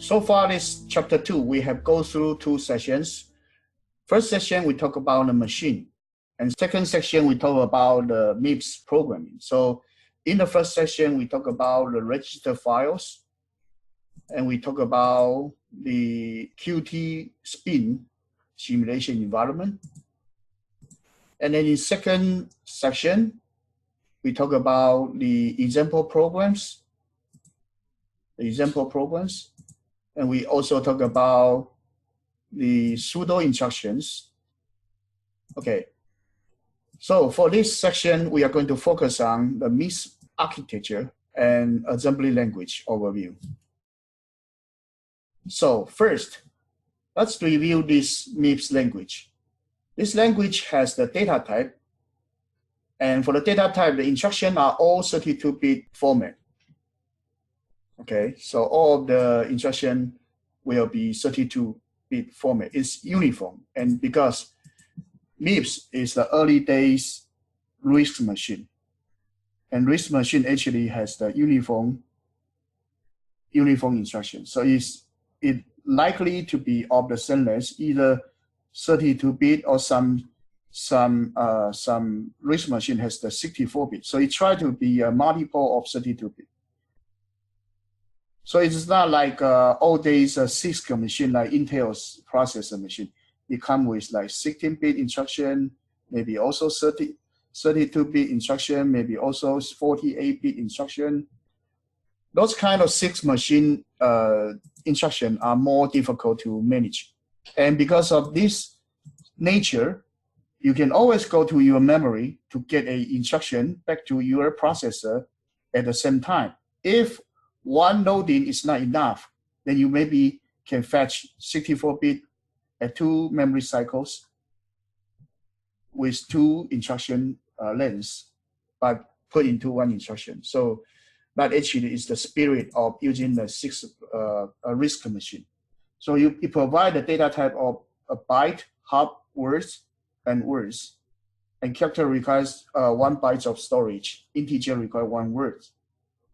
So far, this chapter 2, we have go through 2 sessions. First session, we talk about the machine. And second section, we talk about the MIPS programming. So in the first session, we talk about the register files. And we talk about the Qt spin simulation environment. And then in second section, we talk about the example programs. And we also talk about the pseudo instructions. Okay. So for this section, we are going to focus on the MIPS architecture and assembly language overview. So first, let's review this MIPS language. This language has the data type. And for the data type, the instructions are all 32-bit format. Okay, so all of the instruction will be 32-bit format. It's uniform. And because MIPS is the early days RISC machine. And RISC machine actually has the uniform instruction. So it's likely to be of the same length, either 32-bit or some RISC machine has the 64-bit. So it tries to be a multiple of 32-bit. So it's not like old days CISC machine like Intel's processor machine. It comes with like 16-bit instruction, maybe also 32-bit instruction, maybe also 48-bit instruction. Those kind of CISC machine instruction are more difficult to manage. And because of this nature, you can always go to your memory to get an instruction back to your processor at the same time. If one loading is not enough, then you maybe can fetch 64-bit at 2 memory cycles with 2 instruction lengths, but put into 1 instruction. So that actually is the spirit of using the RISC machine. So you provide the data type of a byte, hop, words, and words. And character requires 1 byte of storage. Integer requires 1 word.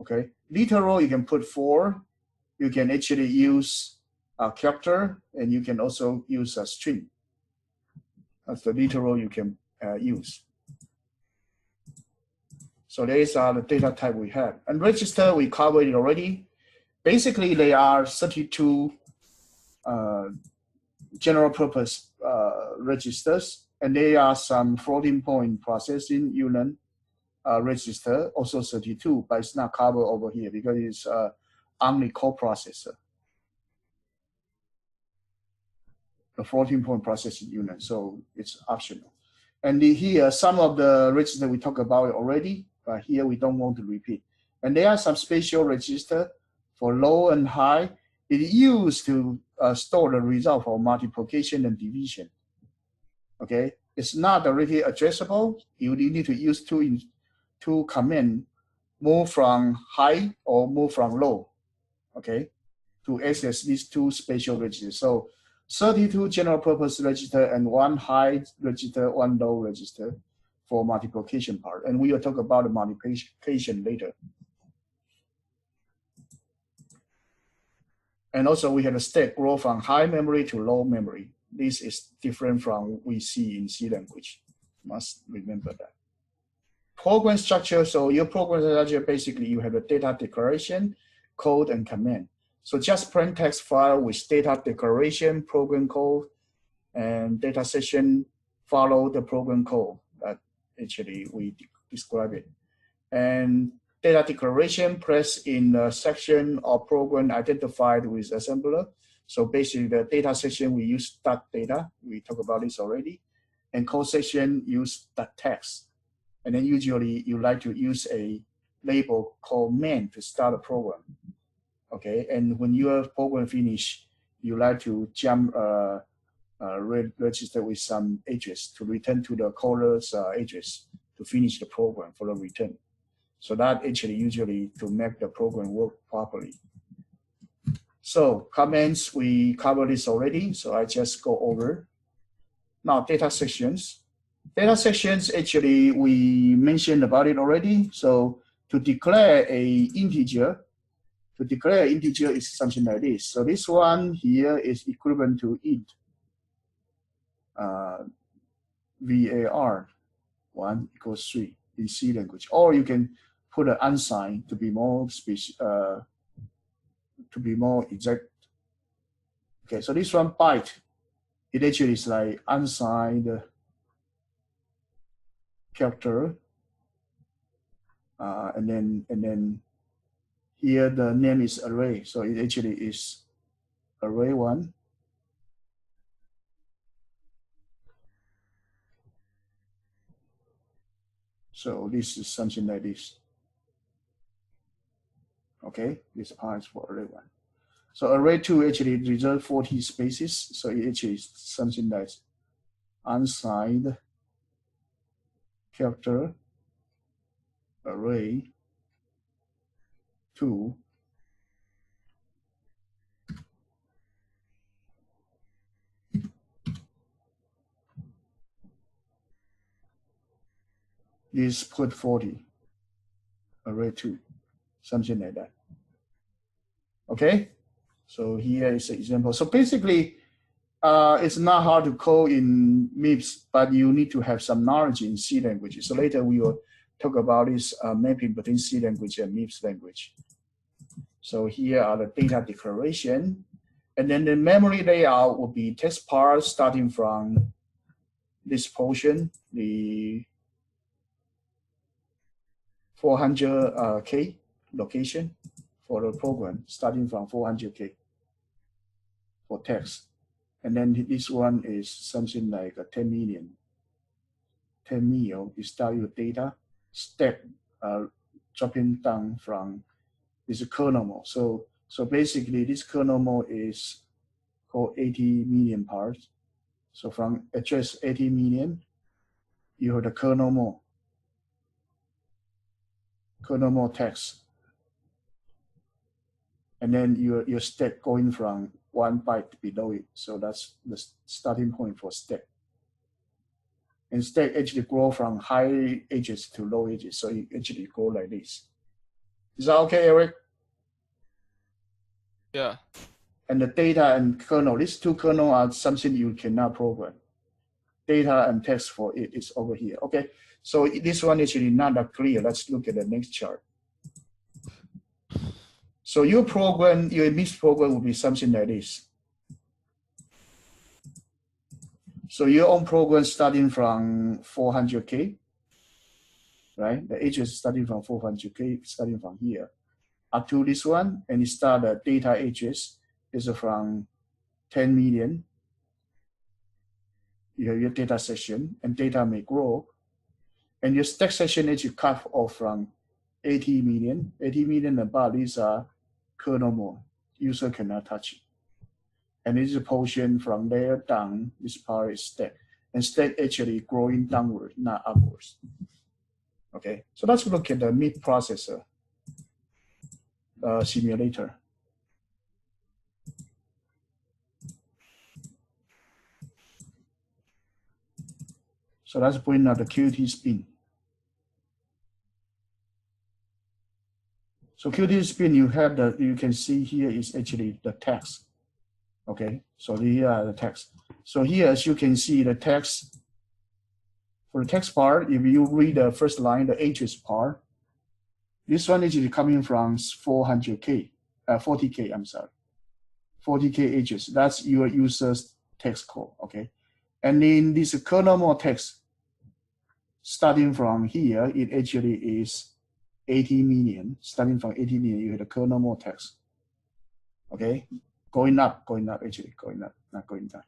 Okay, literal you can put 4. You can actually use a character, and you can also use a string. That's the literal you can use. So these are the data type we have. And register, we covered it already. Basically, they are 32 general purpose registers, and they are some floating point processing unit register, also 32, but it's not covered over here because it's only coprocessor, the floating point processing unit, so it's optional. And here, some of the registers we talked about already, but here we don't want to repeat. And there are some special register for low and high. It used to store the result for multiplication and division. Okay, it's not already addressable. You need to use two command, move from high or move from low, okay, to access these 2 special registers. So 32 general purpose register and 1 high register, 1 low register for multiplication part. And we will talk about the multiplication later. And also we have a stack grow from high memory to low memory. This is different from what we see in C language. Must remember that. Program structure, so your program structure, basically you have a data declaration, code, and command. So just plain text file with data declaration, program code, and data session follow the program code that actually we describe it. And data declaration press in the section of program identified with assembler. So basically the data section we use .data, we talked about this already, and code section use .text. And then usually you like to use a label called main to start a program. Okay, and when your program finish, you like to jump register with some address to return to the caller's address to finish the program for the return. So that actually usually to make the program work properly. So comments, we covered this already, so I just go over. Now data sections. Data sections, actually, we mentioned about it already. So to declare a integer, To declare an integer is something like this. So this one here is equivalent to int var 1 equals 3 in C language. Or you can put an unsigned to be more exact. Okay, so this one byte, it actually is like unsigned character, and then here the name is array, so it actually is array 1. So this is something like this. Okay, this part is for array 1. So array 2 actually reserves 40 spaces, so it actually is something like unsigned character array 2 is put 40 array 2, something like that. Okay, so here is an example. So basically, it's not hard to code in MIPS, but you need to have some knowledge in C language. So later we will talk about this mapping between C language and MIPS language. So here are the data declaration. And then the memory layout will be text part starting from this portion, the 400K location for the program, starting from 400K for text. And then this one is something like a 10 million. 10 million is start your data stack dropping down from this kernel mode. So basically this kernel mode is called 80 million parts. So from address 80 million, you have the kernel mode text. And then your stack going from 1 byte below it. So that's the starting point for stack. And stack actually grow from high edges to low edges. So it actually go like this. Is that okay, Eric? Yeah. And the data and kernel, these two kernel are something you cannot program. Data and text for it is over here. Okay, so this one is actually not that clear. Let's look at the next chart. So your program, your MIPS program will be something like this. So your own program starting from 400K, right? The edges starting from 400K, starting from here up to this one, and you start the data edges is from 10 million. You have your data section, and data may grow. And your stack section is you cut off from 80 million. 80 million above, these are kernel mode. User cannot touch it. And this is a portion from there down, this part is stack. And stack actually growing downward, not upwards. Okay, so let's look at the MIPS processor simulator. So let's bring out the QT spin. So QT spin, you can see here is actually the text. Okay, so here are the text. So here, as you can see, the text, for the text part, if you read the first line, the address part, this one is coming from 400K, 40K, I'm sorry. 40K address, that's your user's text code, okay? And in this kernel mode text, starting from here, it actually is 80 million. Starting from 80 million, you have the kernel mode text, okay? Going up, actually going up, not going down.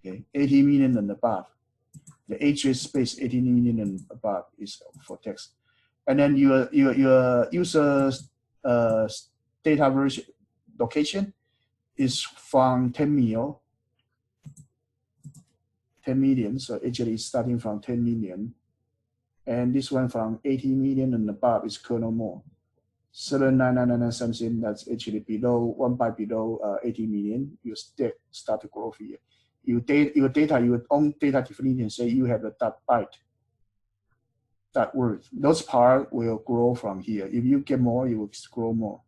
Okay, 80 million and above. The address space 80 million and above is for text. And then your user's data version location is from 10 million. 10 million, so actually starting from 10 million. And this one from 80 million and above is kernel mode. 7999 something that's actually below 1 byte below 80 million, your stack start to grow here. Your own data definition say you have the .byte, that word. Those part will grow from here. If you get more, you will grow more.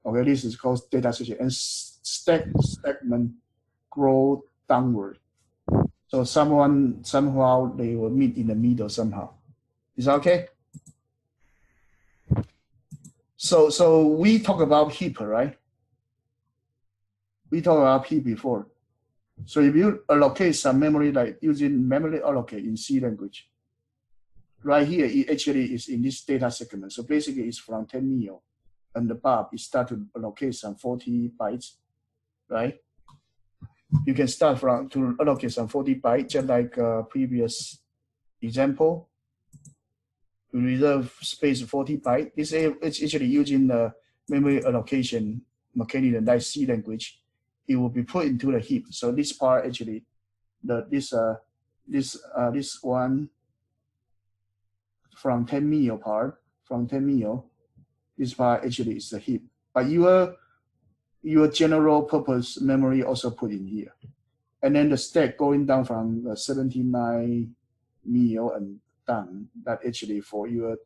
Okay, this is called data section. And stack segment grow downward. So somehow they will meet in the middle somehow. Is that okay? So we talk about heap, right? We talked about heap before. So if you allocate some memory, like using memory allocate in C language, right here, it actually is in this data segment. So basically it's from 10 mil and above, it start to allocate some 40 bytes, right? You can start from to allocate some 40 bytes, just like previous example. We reserve space 40 bytes. It's actually using the memory allocation mechanism like C language. It will be put into the heap. So this part actually, this one from 10 mil part, from 10 mil, this part actually is the heap. But your general purpose memory also put in here. And then the stack going down from 79 mil and down, that actually for your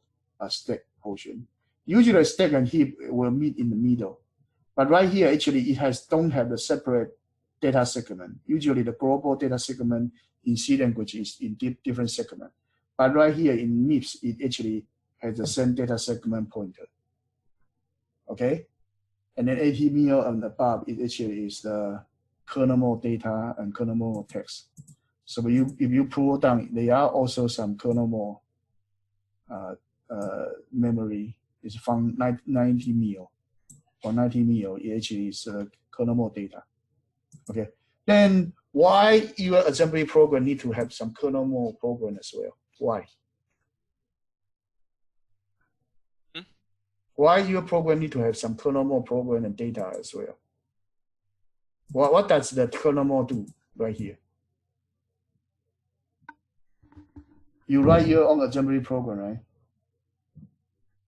stack portion. Usually stack and heap will meet in the middle. But right here, actually, it don't have the separate data segment. Usually the global data segment in C language is in different segment. But right here in MIPS, it actually has the same data segment pointer. Okay? And then 80 mil and above, it actually is the kernel mode data and kernel mode text. So if you pull down, there are also some kernel mode memory. It's from 90 mil. Or 90 mil, it actually is kernel mode data. Okay. Then why your assembly program need to have some kernel mode program as well? Why? Why your program need to have some kernel mode program and data as well? What does the kernel mode do right here? You write your own assembly program, right?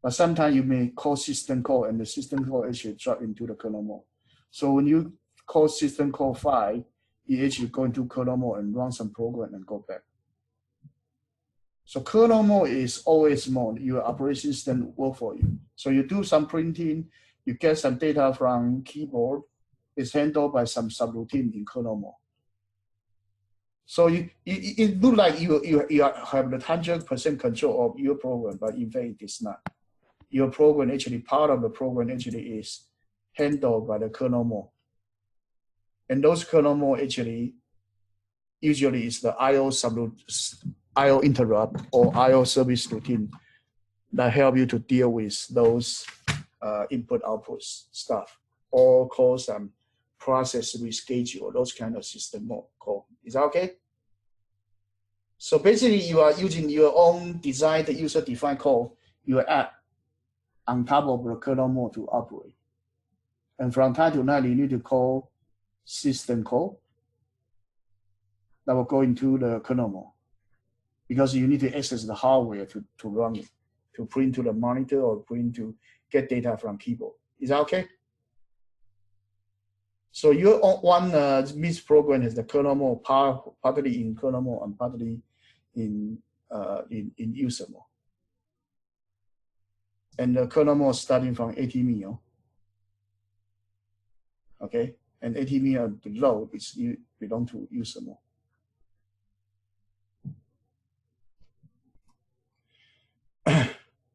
But sometimes you may call system call and the system call actually drop into the kernel mode. So when you call system call 5, it actually go into kernel mode and run some program and go back. So kernel mode is always mode. Your operating system work for you. So you do some printing, you get some data from keyboard, it's handled by some subroutine in kernel mode. So it looks like you have the 100% control of your program, but in fact it is not. Your program actually, part of the program actually is handled by the kernel mode. And those kernel mode actually usually is the IO interrupt or IO service routine that help you to deal with those input-output stuff, or call some process reschedule, those kind of system mode call. Is that okay? So basically, you are using your own designed user-defined code, your app, on top of the kernel mode to operate. And from time to time, you need to call system call that will go into the kernel mode, because you need to access the hardware to run it, to print to the monitor or print to get data from keyboard. Is that okay? So your one MIPS program has the kernel mode partly in kernel mode and partly in user mode. And the kernel mode starting from 80 mil. Okay, and 80 mil below is belong to user mode.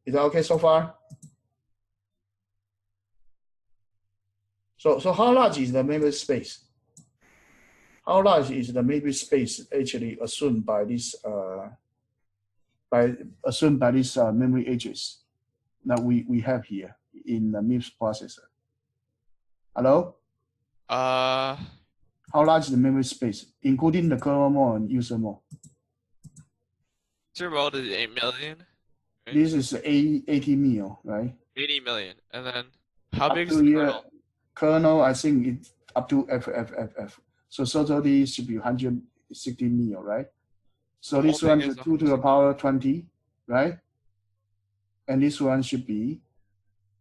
Is that okay so far? So how large is the memory space? How large is the memory space actually assumed by this memory address that we have here in the MIPS processor? Hello? How large is the memory space, including the kernel mode and user mode? User mode is 8 million. Right? This is 80 mil, right? 80 million. And then how big is the kernel? Kernel, I think it's up to FFFF. So totally should be 160 mil, right? So this one is 2 to the power 20, right? And this one should be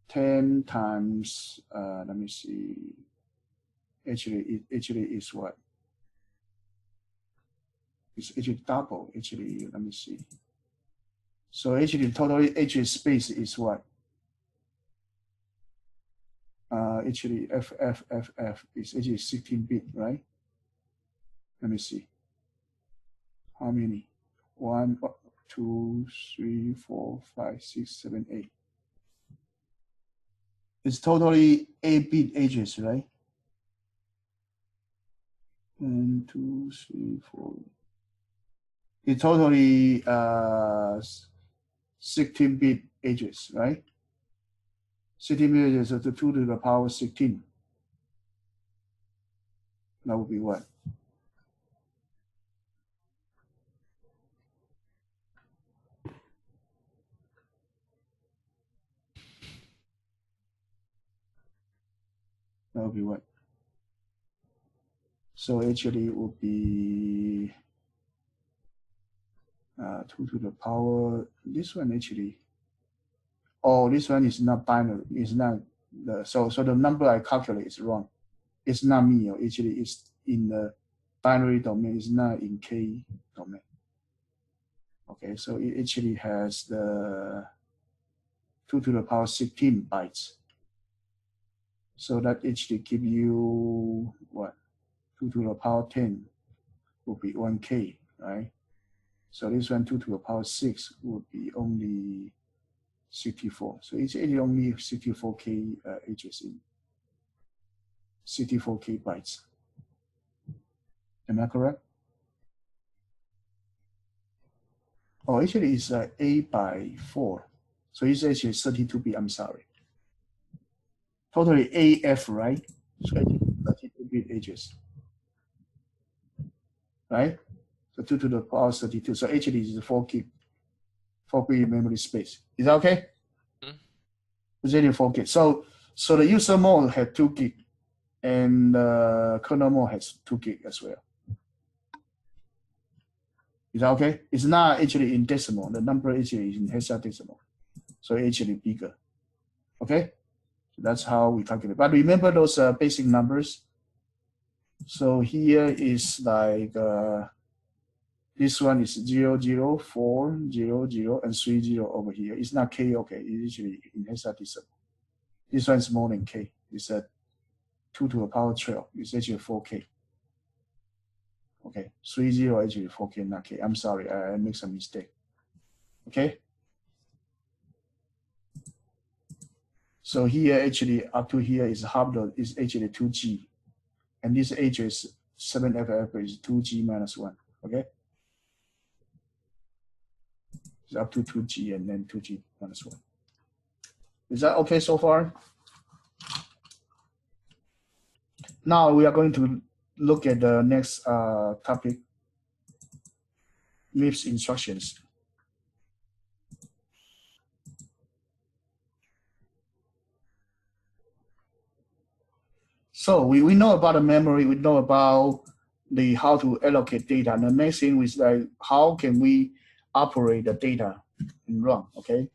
10 times, let me see. Actually, it is what? It's actually double, actually, let me see. So actually, total address space is what? actually FFFF is actually 16-bit, right? Let me see. How many? 1, 2, 3, 4, 5, 6, 7, 8. It's totally 8-bit address, right? 1, 2, 3, 4. It's totally 16-bit address, right? 16-bit address of the 2 to the power 16. That would be what? That would be what? So actually it would be 2 to the power, this one actually, oh, this one is not binary, it's not, so the number I calculate is wrong. It's not me, actually it's in the binary domain, it's not in K domain. Okay, so it actually has the 2 to the power 16 bytes. So that actually give you what? 2 to the power 10 would be 1K, right? So this one 2 to the power 6 would be only 64. So it's only 64K address in 64K bytes. Am I correct? Oh, actually it's 8 by 4. So it's actually 32-bit, I'm sorry. Totally AF, right? So 32-bit address. Right? So 2 to the power 32. So actually it's 4K memory space. Is that okay? It's only 4K. So the user mode had 2 gig and kernel mode has 2 gig as well. Is that okay? It's not actually in decimal. The number actually is in hexadecimal. So actually bigger. Okay? So that's how we calculate. But remember those basic numbers. So here is like this one is 0, 0, 4, 0, 0, and 3, 0 over here. It's not K, okay. It's actually in hexadecimal. This one is more than K. It's a 2 to the power 12. It's actually 4K. Okay, 3, 0 actually 4K, not K. I'm sorry, I made some mistake. Okay. So here actually up to here is half the is actually 2G. And this address 7FF is 2G minus 1. Okay. It's up to 2G and then 2G minus 1. Is that okay so far? Now we are going to look at the next topic, MIPS instructions. So we know about the memory, we know about the how to allocate data. And the next thing is like how can we operate the data in run, okay?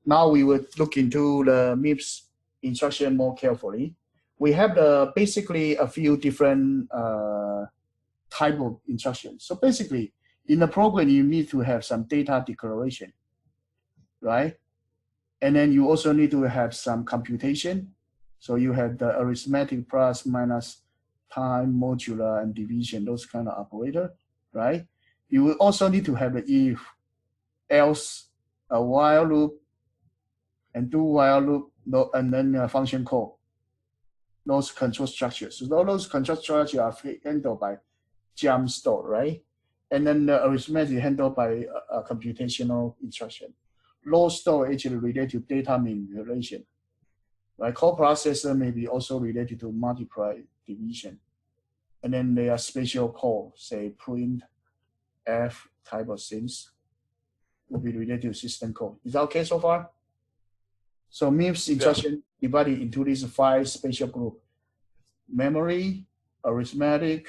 Now we will look into the MIPS instruction more carefully. We have basically a few different type of instructions. So basically, in the program, you need to have some data declaration, right? And then you also need to have some computation. So you have the arithmetic plus, minus, time, modular, and division, those kind of operator, right? You will also need to have the if, else, a while loop, and do while loop, and then a function call. Those control structures. So those control structures are handled by jump store, right? And then the arithmetic handled by a computational instruction. Load store actually related to data manipulation. Right? Call processor may be also related to multiply division. And then there are special call, say print, F type of things will be related to system call. Is that okay so far? So MIPS instruction divided into these 5 special groups: memory, arithmetic,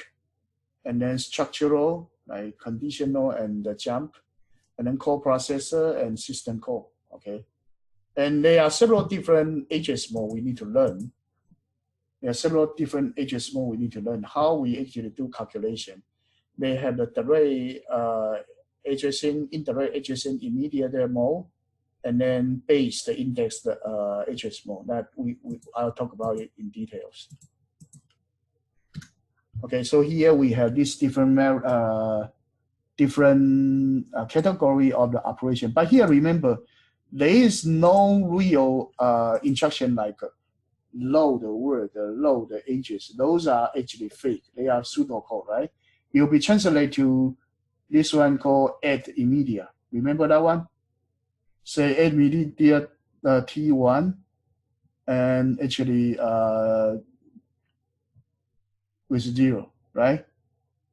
and then structural, like conditional and the jump, and then call processor and system call, okay? And there are several different address mode we need to learn. There are several different address mode we need to learn how we actually do calculation. They have the direct addressing, indirect addressing, immediate mode, and then base the index the HS mode. That I'll talk about it in details. Okay, so here we have this different category of the operation. But here, remember, there is no real instruction like load the word, load the ages. Those are actually fake. They are pseudocode, right? It will be translated to this one called add immediate. Remember that one? Say add immediate T1 and actually with 0, right?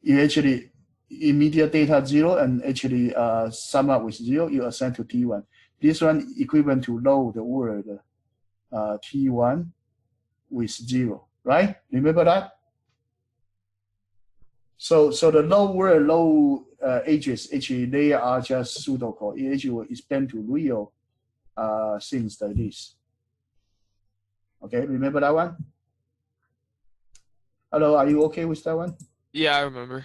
You actually immediate data 0 and actually sum up with 0, you assign to T1. This one equivalent to load the word T1 with 0, right? Remember that? So the low word, low ages, actually they are just pseudocode. It actually will expand to real things like this. Okay, remember that one? Hello, are you okay with that one? Yeah, I remember.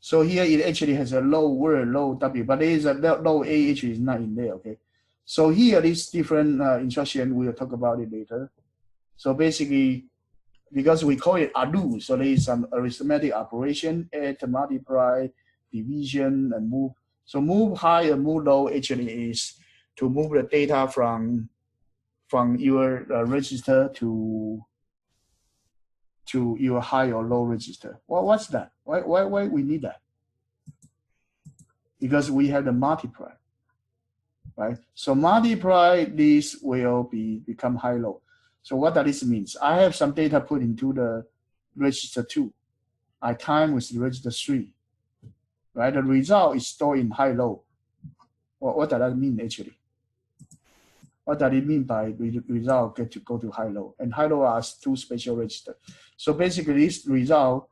So here it actually has a low word, low W, but there is a low A actually is not in there, okay? So here this different instruction, we'll talk about it later. So basically, because we call it ADU, so there is some arithmetic operation, add, multiply, division, and move. So move high and move low actually is to move the data from your register to your high or low register. Well, what's that? Why we need that? Because we have the multiply, right? So multiply this will become high low. So what does this mean? I have some data put into the register 2. I time with the register 3, right? The result is stored in high low. What does that mean actually? What does it mean by result get to go to high low? And high low are 2 special registers. So basically this result,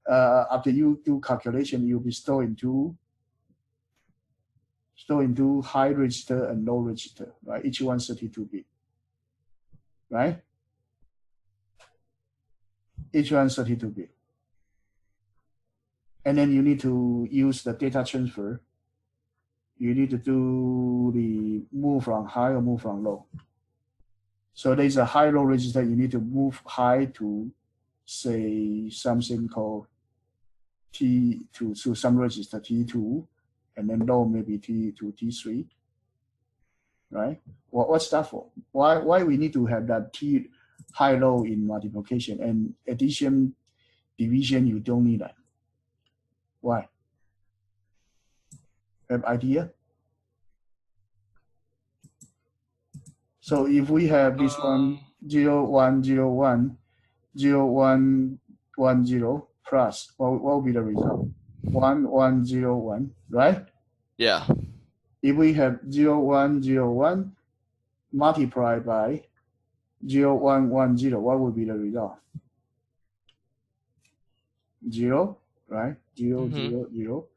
after you do calculation, you'll be stored into high register and low register, right? Each one 32-bit, right? Each one 32-bit. And then you need to use the data transfer. You need to do the move from high or move from low. So there's a high-low register. You need to move high to, say, something called T to some register T2, and then low maybe T2, T3, right? What's that for? Why we need to have that T high-low in multiplication, and addition, division, you don't need that. Why? Have idea? So if we have this one 0 1 0 1 0 1 1 0 plus, what will be the result? 1 1 0 1, right? Yeah. If we have 0 1 0 1 multiplied by 0 1 1 0, what will be the result? 0, right? 0 0 0.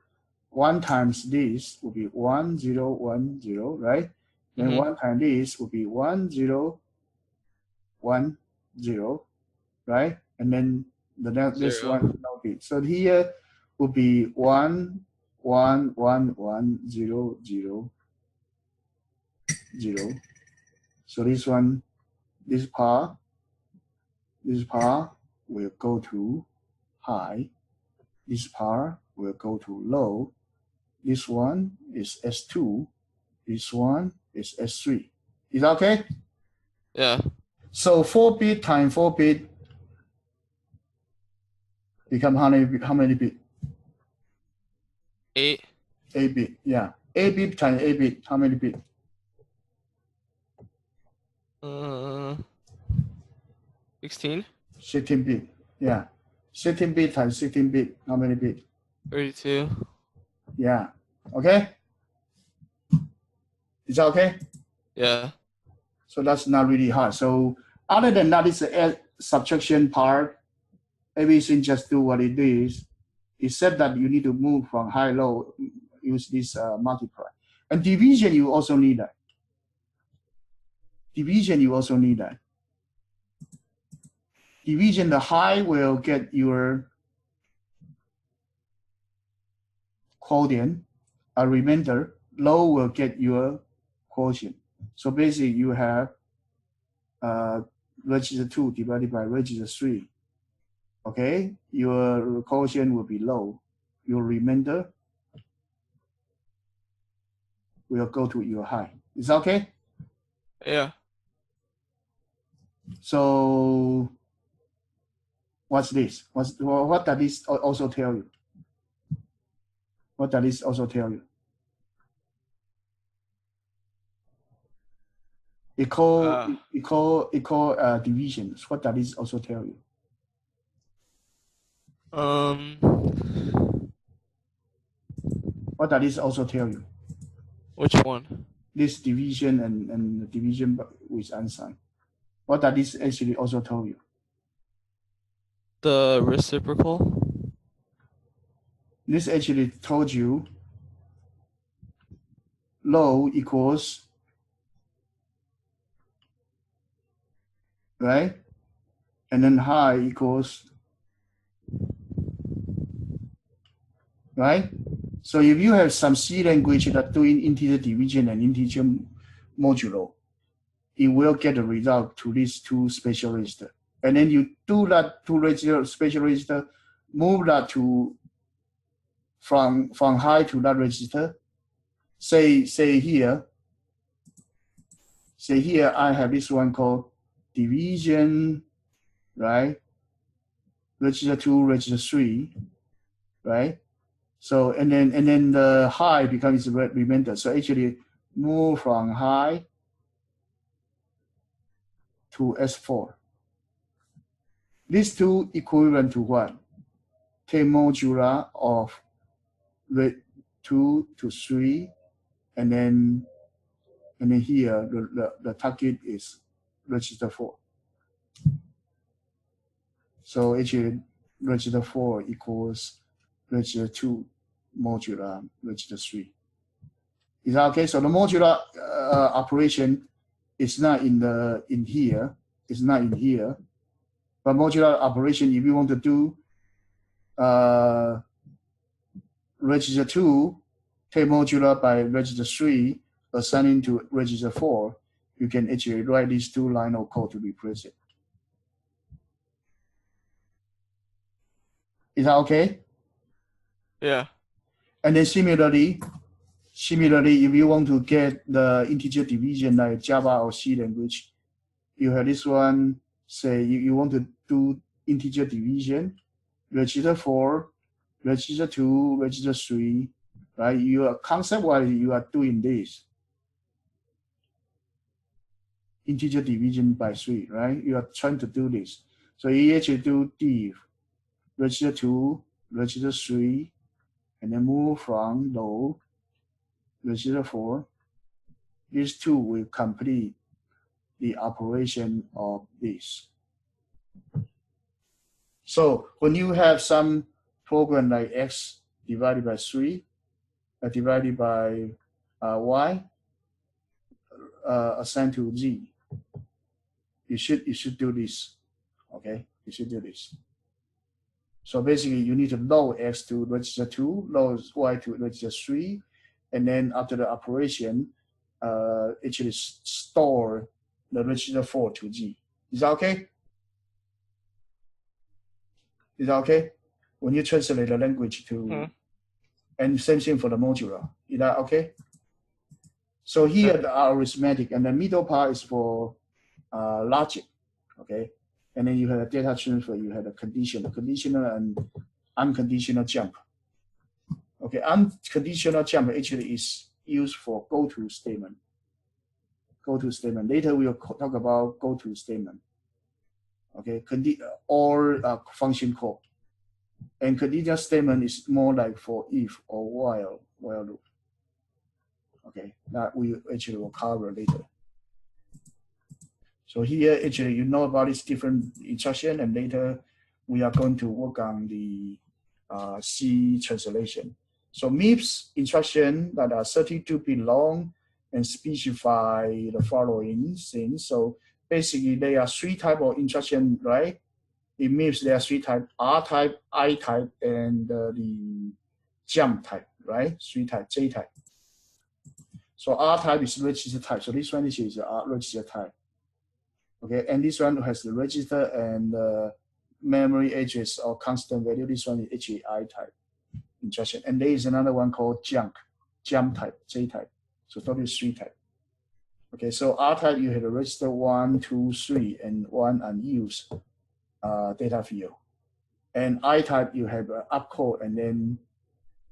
1 times this will be 1 0 1 0, right? Then 1 times this will be 1 0 1 0, right? And then the next one is no bit. So here will be 1 1 1 1 0 0 0. So this one, this part will go to high. This part will go to low. This one is S2. This one is S3. Is that okay? Yeah. So 4-bit times 4-bit become how many bit? 8. 8-bit, yeah. 8-bit times 8-bit, how many bit? 16. 16-bit, yeah. 16-bit times 16-bit, how many bit? 32. Yeah. Okay? Is that okay? Yeah. So that's not really hard. So other than that, it's the subtraction part. Everything just do what it is. Except that you need to move from high low, use this multiply. And division, you also need that. Division, you also need that. Division, the high will get your quotient, a remainder. Low will get your quotient. So basically you have register 2 divided by register 3. Okay, your quotient will be low. Your remainder will go to your high. Is that okay? Yeah. So what's this? What does this also tell you? What does this also tell you? Equal divisions. What does this also tell you? What does this also tell you? Which one? This division and division with unsigned. What does this actually also tell you? The reciprocal? This actually told you low equals, right? And then high equals, right? So if you have some C language that doing integer division and integer modulo, it will get the result to these two special register. And then you do that two register special register, move that to from high to that register. Say here I have this one called division, right? Register 2, register 3, right? So and then the high becomes remainder. So actually move from high to S4. These two equivalent to what? 10 modular of 2 to 3, and then here the target is register 4. So actually register 4 equals register 2 modular register 3. Is that okay? So the modular operation is not in here. It's not in here. But modular operation, if you want to do register 2, take modular by register 3, assigning to register 4, you can actually write these two lines of code to replace it. Is that okay? Yeah. And then similarly, if you want to get the integer division like Java or C language, you have this one, say you want to do integer division, register 4, register 2, register 3, right? Your concept-wise, you are doing this. Integer division by 3, right? You are trying to do this. So you actually do div, register 2, register 3, and then move from low, register 4. These two will complete the operation of this. So when you have some program like x divided by 3, divided by y, assigned to z, you should do this. Okay, you should do this. So basically, you need to load x to register 2, load y to register 3, and then after the operation, actually store the register 4 to z. Is that okay? Is that okay? When you translate the language to, and same thing for the modular. Is that okay? So here the arithmetic, and the middle part is for logic. Okay, and then you have a data transfer. You have a conditional and unconditional jump. Okay, unconditional jump actually is used for go-to statement. Go-to statement. Later we'll talk about go-to statement. Okay, or function call. And conditional statement is more like for if or while loop. Okay, that we actually will cover later. So here actually you know about this different instruction, and later we are going to work on the C translation. So MIPS instruction that are 32-bit long and specify the following things. So basically there are 3 types of instruction, right? In MIPS there are 3 types: R type, I type, and the jump type, right? 3 types, J type. So R type is register type. So this one is a register type. Okay, and this one has the register and memory address or constant value. This one is actually I type instruction. And there is another one called jump type, J type. So total is 3 type. Okay, so R type, you have a register 1, 2, 3, and 1 unused data field. And I type, you have an opcode, and then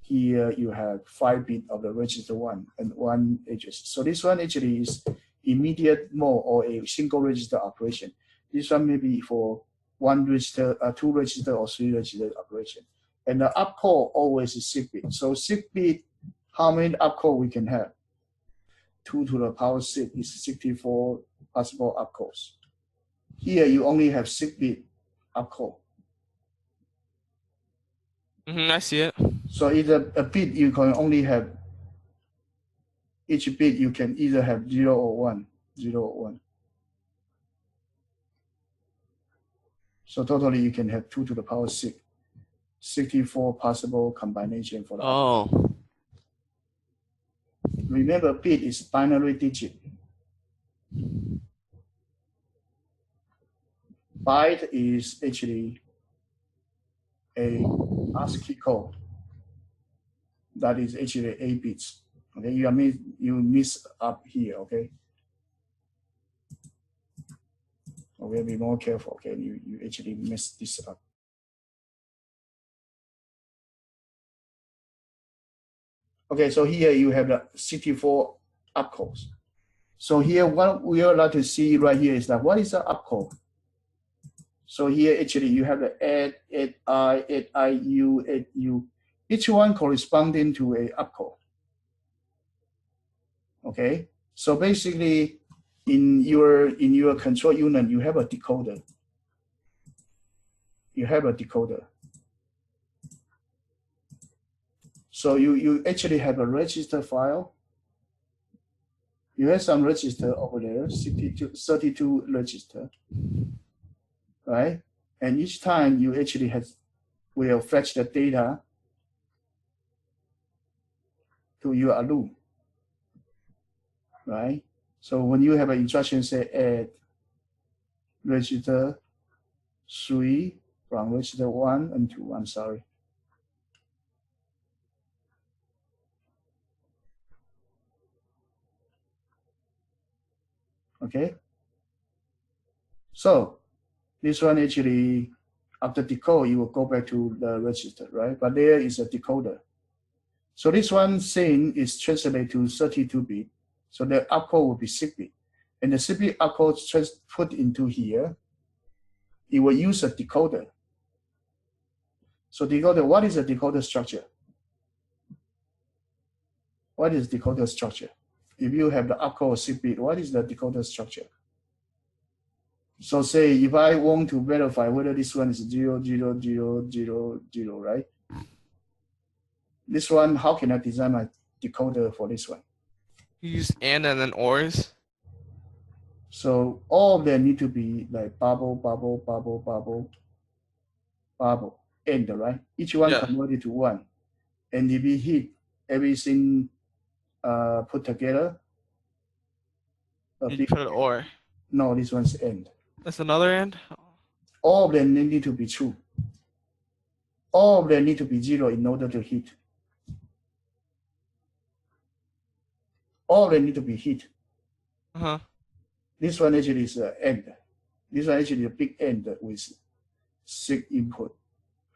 here you have 5 bit of the register 1 and 1 address. So this one actually is immediate mode or a single register operation. This one may be for 1 register, 2 register, or 3 register operation. And the opcode always is 6 bit. So 6 bit, how many opcode we can have? 2 to the power 6 is 64 possible opcodes. Here you only have 6 bit opcode. I see it. So either a bit you can only have, each bit you can either have 0 or 1, 0 or 1. So totally you can have 2 to the power 6, 64 possible combination for the opcode. Oh. Remember, bit is binary digit. Byte is actually a ASCII code that is actually 8 bits. Okay, you miss up here. Okay, we'll be more careful. Okay, you actually mess this up. Okay, so here you have the 64 opcodes. So here, what we would like to see right here is that what is the opcode? So here actually you have the add I, U. Each one corresponding to a opcode. Okay, so basically in your control unit you have a decoder. You have a decoder. So you actually have a register file. You have some register over there, 32 register, right? And each time you actually will fetch the data to your loop, right? So when you have an instruction say add register 3 from register 1 and 2, I'm sorry. Okay. So this one actually, after decode, you will go back to the register, right? But there is a decoder. So this one thing is translated to 32 bit. So the opcode will be 6 bit. And the 6 bit opcode put into here, it will use a decoder. So decoder, what is a decoder structure? What is decoder structure? If you have the opcode 6 bit, what is the decoder structure? So say if I want to verify whether this one is 0, 0, 0, 0, 0, right? This one, how can I design my decoder for this one? You use and then ORs. So all of them need to be like bubble, bubble, bubble, bubble, bubble, end, right? Each one converted to 1. And if we hit everything put together. You put an OR. No, this one's end. That's another end? All of them need to be true. All of them need to be 0 in order to hit. All of them need to be hit. This one actually is an end. This one actually is a big end with 6 input.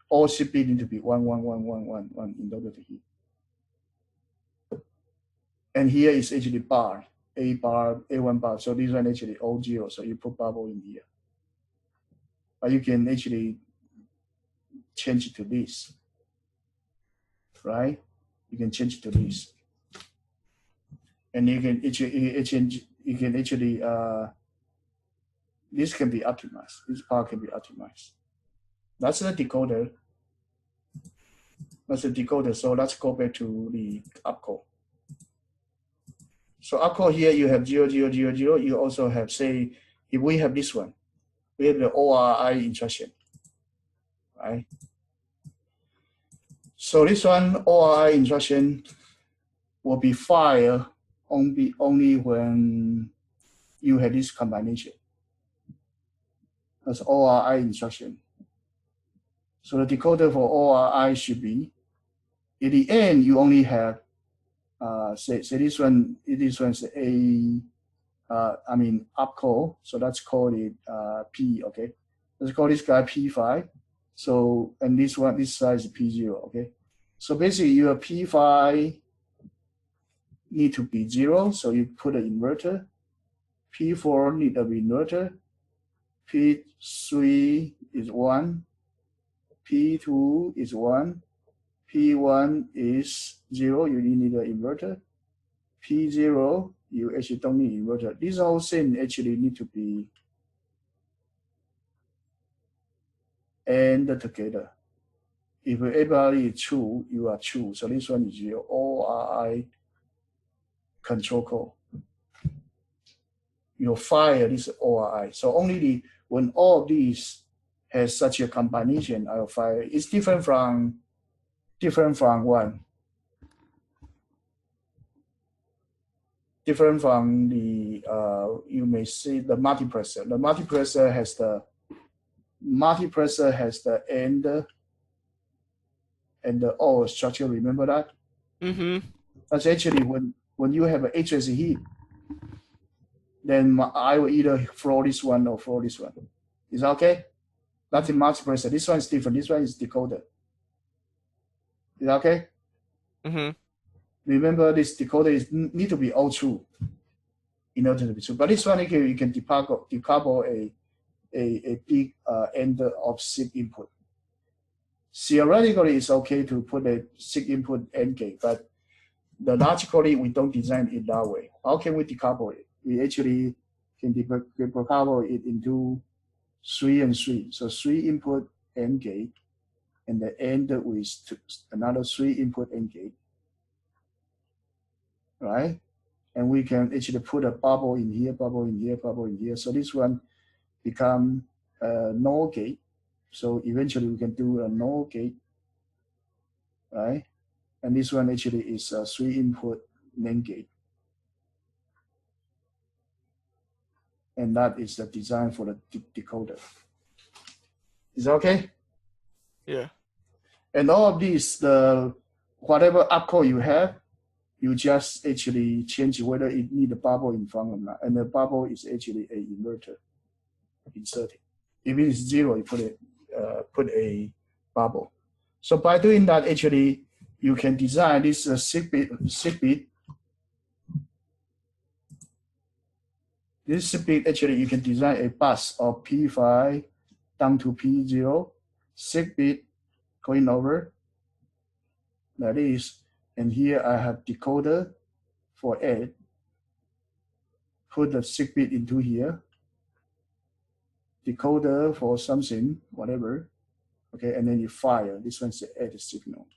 All 6 bits need to be 1, 1, 1, 1, 1, 1 in order to hit. And here is actually bar, A bar, A1 bar. So this one actually all 0. So you put bubble in here. But you can actually change it to this, right? You can change it to this. And you can actually, this can be optimized. This part can be optimized. That's the decoder. That's the decoder. So let's go back to the opcode. So opcode here, you have 0, 0, 0, 0. You also have, say, if we have this one, we have the ORI instruction, right? So this one, ORI instruction, will be fired only when you have this combination. That's ORI instruction. So the decoder for ORI should be, in the end, you only have, say this one is a, upcall. So let's call it P, okay? Let's call this guy P5. So, and this side is P0, okay? So basically your P5 need to be 0, so you put an inverter. P4 need a inverter. P3 is 1. P2 is 1. P1 is 0, you need an inverter. P0, you actually don't need inverter. These whole things actually need to be AND together. If everybody is true, you are true. So this one is your ORI control code. You fire this ORI. So only when all of these has such a combination, I'll fire. It's different from what? Different from the you may see the multiplexer. The multiplexer has the and the OR structure. Remember that? Mm-hmm. That's actually when you have an HSC heat, then I will either flow this one or flow this one. Is that okay? That's the multiplexer. This one is different. This one is decoder. Is that okay? Mm-hmm. Remember, this decoder need to be all true in order to be true. But this one, you can decouple a big end of SIG input. Theoretically, it's okay to put a SIG input AND gate, but logically, we don't design it that way. How can we decouple it? We actually can decouple it into 3 and 3. So 3 input AND gate, and the AND with another 3 input AND gate, right? And we can actually put a bubble in here, bubble in here, bubble in here. So this one become a NOR gate. So eventually we can do a NOR gate, right? And this one actually is a 3 input NAND gate. And that is the design for the decoder. Is that okay? Yeah. And all of these, whatever upcode you have, you just actually change whether it need a bubble in front or not. And the bubble is actually a inverter inserted. If it is 0, you put a bubble. So by doing that, actually, you can design this SIG bit. This SIG bit, actually, you can design a bus of P5 down to P0, SIG bit going over. That is, and here I have decoder for 8. Put the SIG bit into here. Decoder for something, whatever. Okay, and then you fire. This one's the add signal.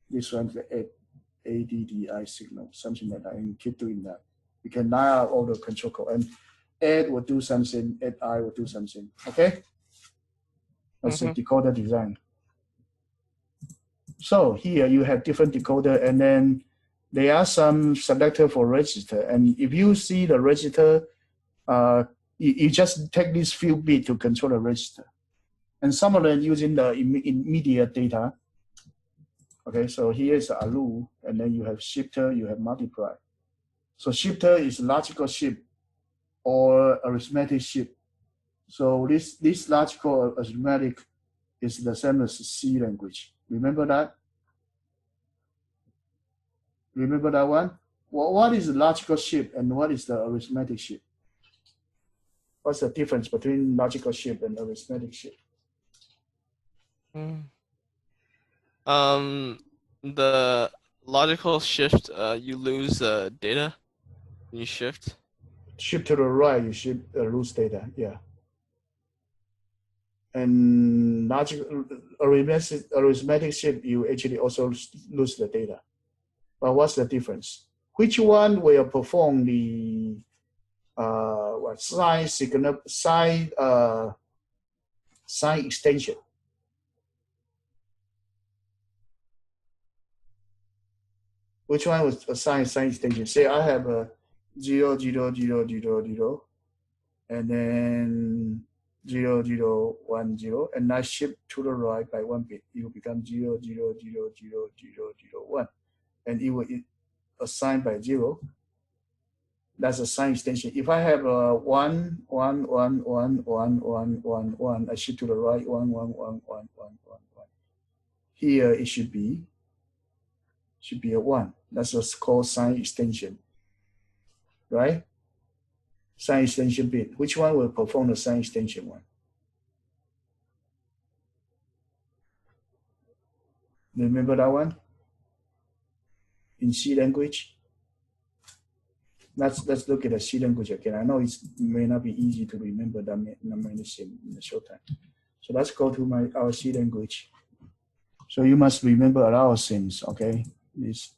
This one's the ADDI signal, something like that. And keep doing that. You can line out all the control code. And add will do something, add I will do something. Okay? That's the decoder design. So here you have different decoder, and then there are some selector for register. And if you see the register, you just take this few bits to control the register. And some of them using the immediate data. Okay, so here is ALU, and then you have shifter, you have multiply. So shifter is logical shift or arithmetic shift. So this logical arithmetic is the same as C language. Remember that? Remember that one? What is the logical shift and what is the arithmetic shift? What's the difference between logical shift and arithmetic shift? The logical shift, you lose data when you shift. Shift to the right, you lose data, yeah. And logical arithmetic shift, you actually also lose the data. But what's the difference? Which one will perform the sign signal, sign extension? which one was assigned sign extension? Say I have a 0, 0, 0, 0, 0, and then 0, 0, 1, 0, and I shift to the right by 1 bit. It will become 0, 0, 0, 0, 0, 0, 1, and it will assign by 0. That's a sign extension. If I have a 1, 1, 1, 1, 1, 1, 1, 1, I shift to the right 1, 1, 1, 1, 1, 1, 1. Here it should be a 1. That's what's called sign extension, right? Sign extension bit. Which one will perform the sign extension one? Remember that one? In C language? Let's look at the C language again. I know it may not be easy to remember that many things in a short time. So let's go to our C language. So you must remember a lot of things, okay? This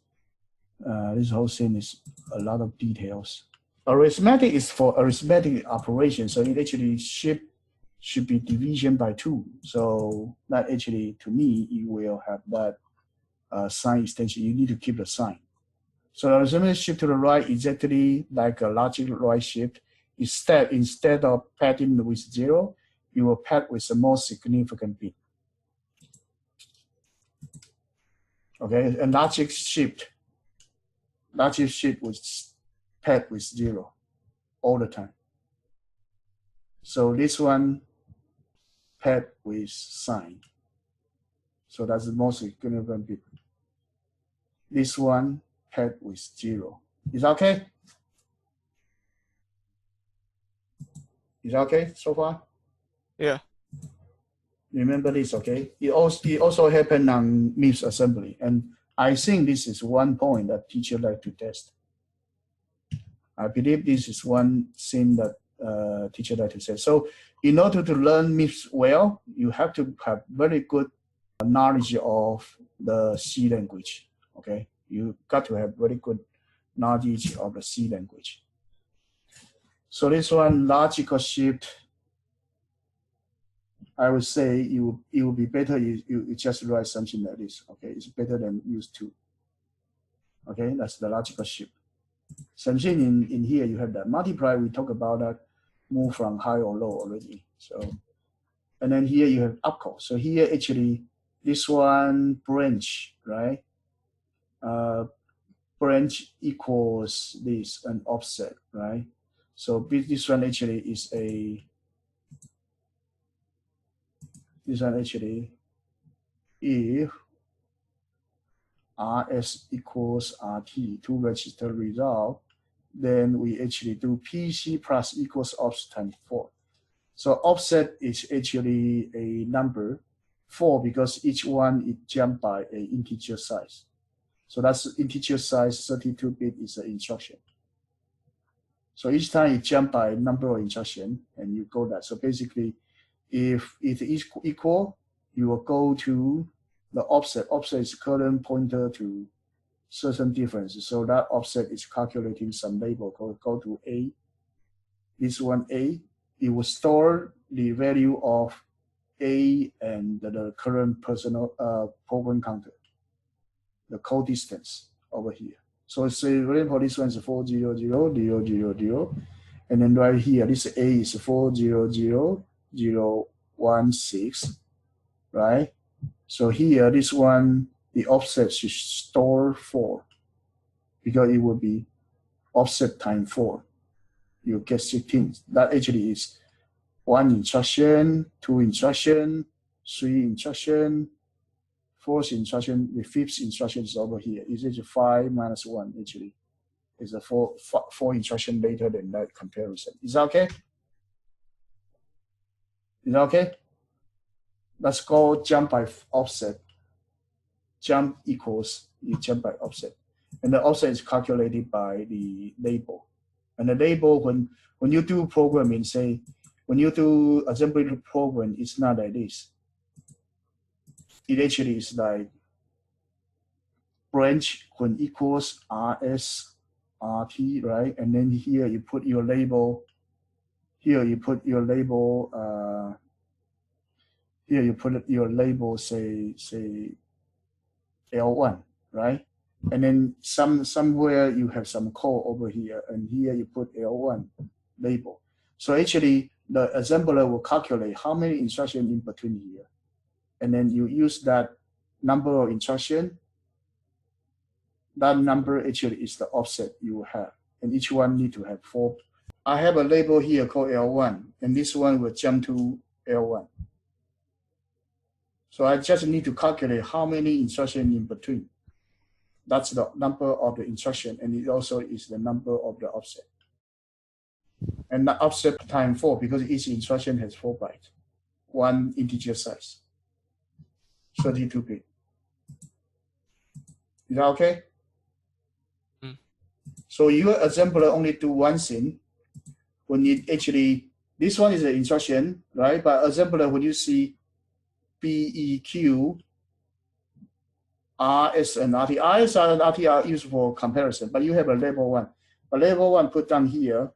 whole thing is a lot of details. Arithmetic is for arithmetic operation, so it actually should be division by 2. So that actually, to me, you will have that sign extension. You need to keep the sign. So the arithmetic shift to the right exactly like a logic right shift. Instead of padding with 0, you will pad with a more significant bit. Okay, and logic shift was pad with 0 all the time. So this one pad with sign. So that's the most significant bit. This one pad with 0. Is that okay? Is that okay so far? Yeah. Remember this, okay? It also happened on MIPS assembly, and I think this is one point that teacher like to test. I believe this is one thing that teacher like to say. So in order to learn MIPS well, you have to have very good knowledge of the C language, okay? You got to have very good knowledge of the C language. So this one, logical shift, I would say it would be better you just write something like this, okay? It's better than use 2. Okay, that's the logical shift. Same thing in here, you have that multiply. We talk about that, move from high or low already. So, and then here you have upcall. So here actually, this one branch, right? Branch equals this, an offset, right? So this one actually is this one actually, if RS equals RT, 2 register result, then we actually do PC plus equals offset times 4. So offset is actually a number 4 because each one is jumped by an integer size. So that's integer size 32-bit is an instruction. So each time you jump by a number of instruction and you go that. So basically, if it is equal, you will go to the offset. Offset is current pointer to certain differences. So that offset is calculating some label. Go to A. This one A. It will store the value of A and the current program counter, the code distance over here. So say, for example, this one is 4000000, and then right here, this A is 400016, right? So here, this one, the offset should store 4 because it will be offset times 4. You get 16. That actually is 1 instruction, 2 instruction, 3 instruction, 4th instruction. The 5th instruction is over here. It's actually 5 minus 1 actually. It's a 4 instruction later than that comparison. Is that okay? Is that okay? Let's go jump by offset. Jump equals you jump by offset. And the offset is calculated by the label. And the label, when you do programming, say, when you do assembly program, it's not like this. It actually is like branch when equals RS, RT, right? And then here you put your label. Here you put your label. Here you put your label. Say L1, right? And then somewhere you have some code over here, and here you put L1 label. So actually, the assembler will calculate how many instructions in between here. And then you use that number of instruction. That number actually is the offset you have. And each one need to have 4. I have a label here called L1, and this one will jump to L1. So I just need to calculate how many instructions in between. That's the number of the instruction, and it also is the number of the offset. And the offset times 4 because each instruction has 4 bytes, 1 integer size, 32-bit. Is that okay? So your assembler only do one thing. When it actually, this one is an instruction, right? But assembler, when you see BEQ, RS and RT, RS and RT are used for comparison, but you have a label 1. A label 1 put down here.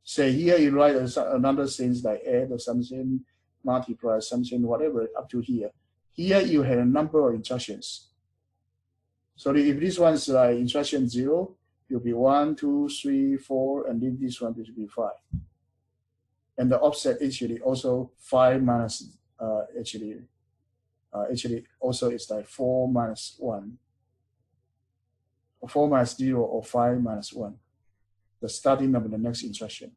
Say here you write another things like add or something, multiply something, whatever, up to here. Here you have a number of instructions. So if this one's like instruction 0, it'll be 1, 2, 3, 4, and then this one will be 5. And the offset actually also 5 minus actually also it's like 4 minus 1, or 4 minus 0, or 5 minus 1. The starting of the next instruction.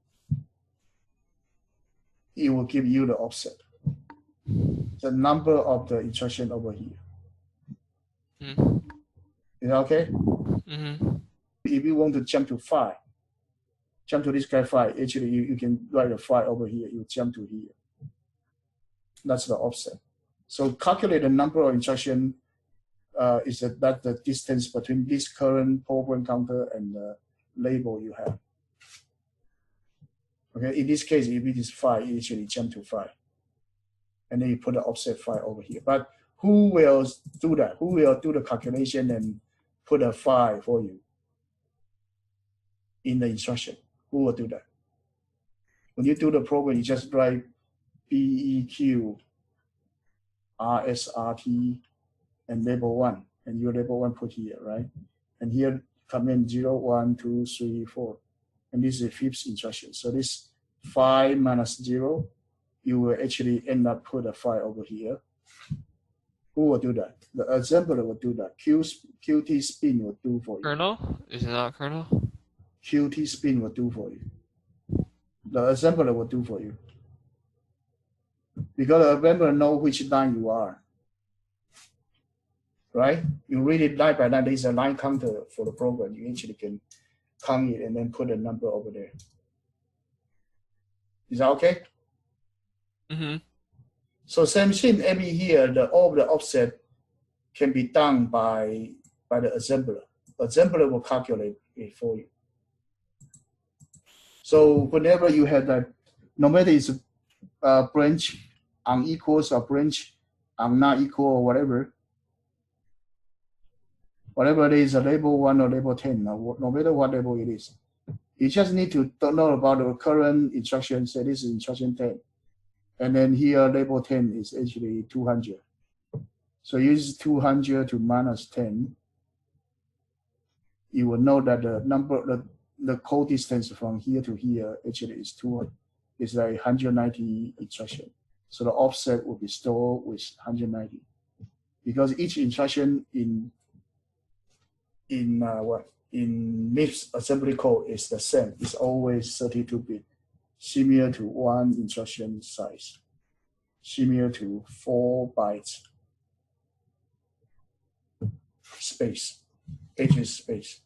It will give you the offset. The number of the instruction over here. Is that okay? If you want to jump to 5, jump to this guy 5, actually you can write a 5 over here, you jump to here. That's the offset. So calculate the number of instruction is that the distance between this current program counter and the label you have. Okay, in this case, if it is 5, you actually jump to 5. And then you put the offset 5 over here. But who will do that? Who will do the calculation and put a 5 for you in the instruction? Who will do that? When you do the program, you just write BEQ, RSRT, and label 1. And your label 1 put here, right? And here command 0, 1, 2, 3, 4. And this is the 5th instruction. So this 5 minus 0, you will actually end up put a 5 over here. Who will do that? The assembler will do that. Qt spin will do for you. Kernel? Is it not kernel? Qt spin will do for you. The assembler will do for you. Because the assembler know which line you are. Right? You read it line by line. There is a line counter for the program. You actually can count it and then put a number over there. Is that okay? So same thing, maybe here, all the offset can be done by the assembler. Assembler will calculate it for you. So whenever you have that, no matter it's a branch unequals or branch not equal or whatever it is, a label 1 or label 10, no matter what label it is, you just need to know about the current instruction. Say this is instruction 10. And then here label 10 is actually 200. So use 200 to minus 10. You will know that the number, the code distance from here to here actually is 200. It's like 190 instruction. So the offset will be stored with 190. Because each instruction in MIPS assembly code is the same. It's always 32-bit. Similar to 1 instruction size, similar to 4 bytes space, address space.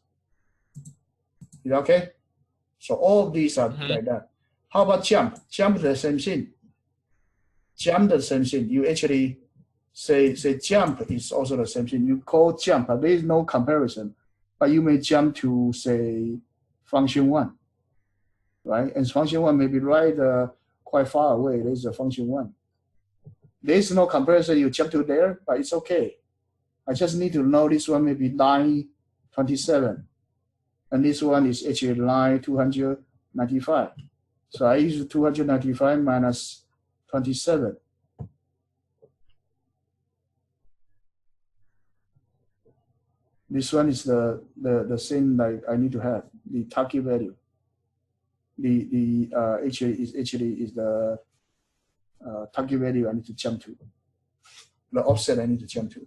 Is that okay? So all of these are like that. How about jump? Jump the same thing. Jump the same thing. You actually say jump is also the same thing. You call jump, but there is no comparison. But you may jump to say function 1. Right? And function 1 may be quite far away. There's a function 1. There's no comparison. You jump to there, but it's okay. I just need to know this one may be line 27. And this one is actually line 295. So I use 295 minus 27. This one is the same like I need to have the target value. The actually is the target value I need to jump to. The offset I need to jump to.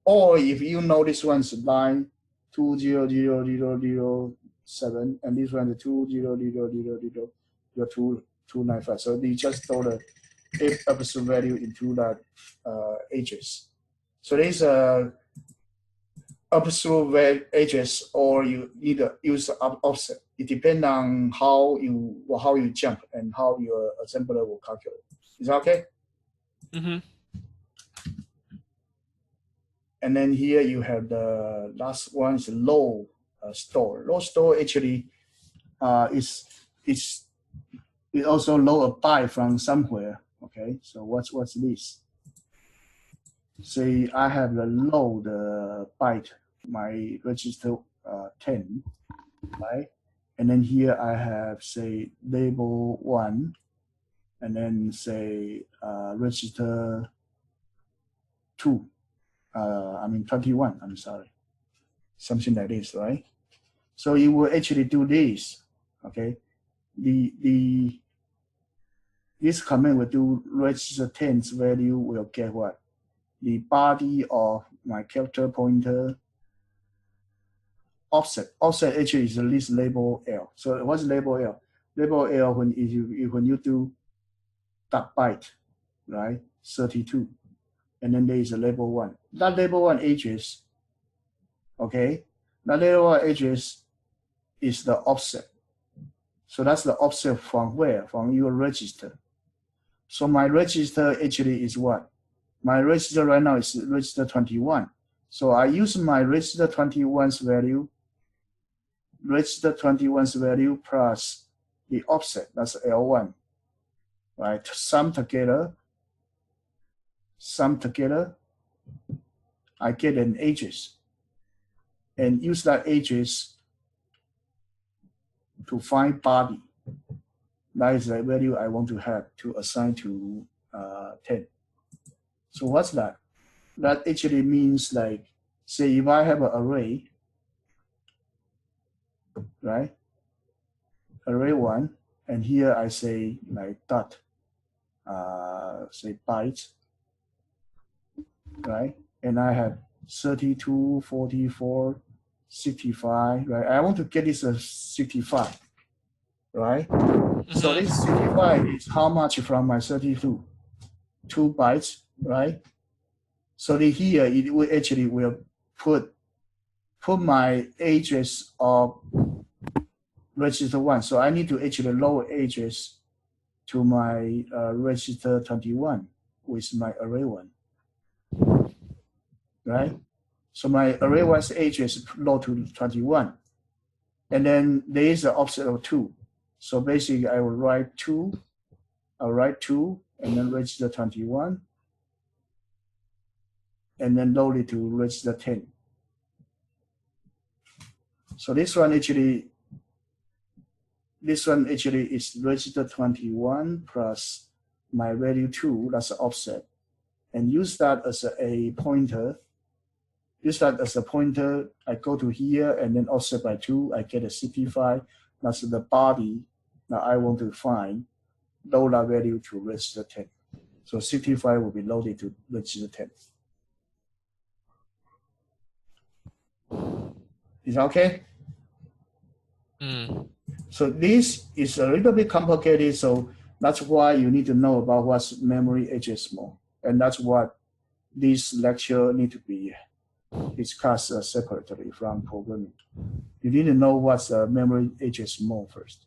Or if you know this one's line 2000007 and this one the 200000295. So they just throw the absolute value into that edges. So there's a absolute edges, or you need to use offset. It depends on how you jump and how your assembler will calculate. Is that okay? Mm-hmm. And then here you have the last one is low store. Low store actually is also low a byte from somewhere. Okay, so what's this? Say I have the low the byte, my register 10, right? And then here I have say label 1, and then say register 2. 21, I'm sorry. Something like this, right? So you will actually do this, okay? This command will do register 10's value will get what? The body of my character pointer offset. Offset actually is the list label L. So what's label L? Label L when you do dot byte, right? 32. And then there is a label 1. That label 1 address, okay? That label 1 address is the offset. So that's the offset from where? From your register. So my register actually is what? My register right now is register 21. So I use my register 21's value, plus the offset, that's L1, right? Sum together, I get an address and use that address to find body. That is the value I want to have to assign to 10. So what's that? That actually means like, say if I have an array, right? Array 1, and here I say like dot, say bytes, right? And I have 32, 44, 65, right? I want to get this as 65, right? Mm-hmm. So this 65 is how much from my 32? 2 bytes, right? So here it will actually put my address of register 1. So I need to actually load address to my register 21 with my array 1. Right? So my array 1's address load to 21. And then there is an offset of 2. So basically I will write 2, and then register 21, and then load it to register 10. So this one actually is register 21 plus my value 2, that's the offset. And use that as a pointer. I go to here and then offset by 2, I get a 65. That's the body that I want to find. Load that value to register 10. So 65 will be loaded to register 10. Is that okay? So this is a little bit complicated, so that's why you need to know about what's memory address mode. And that's what this lecture need to be discussed separately from programming. You need to know what's the memory address mode first,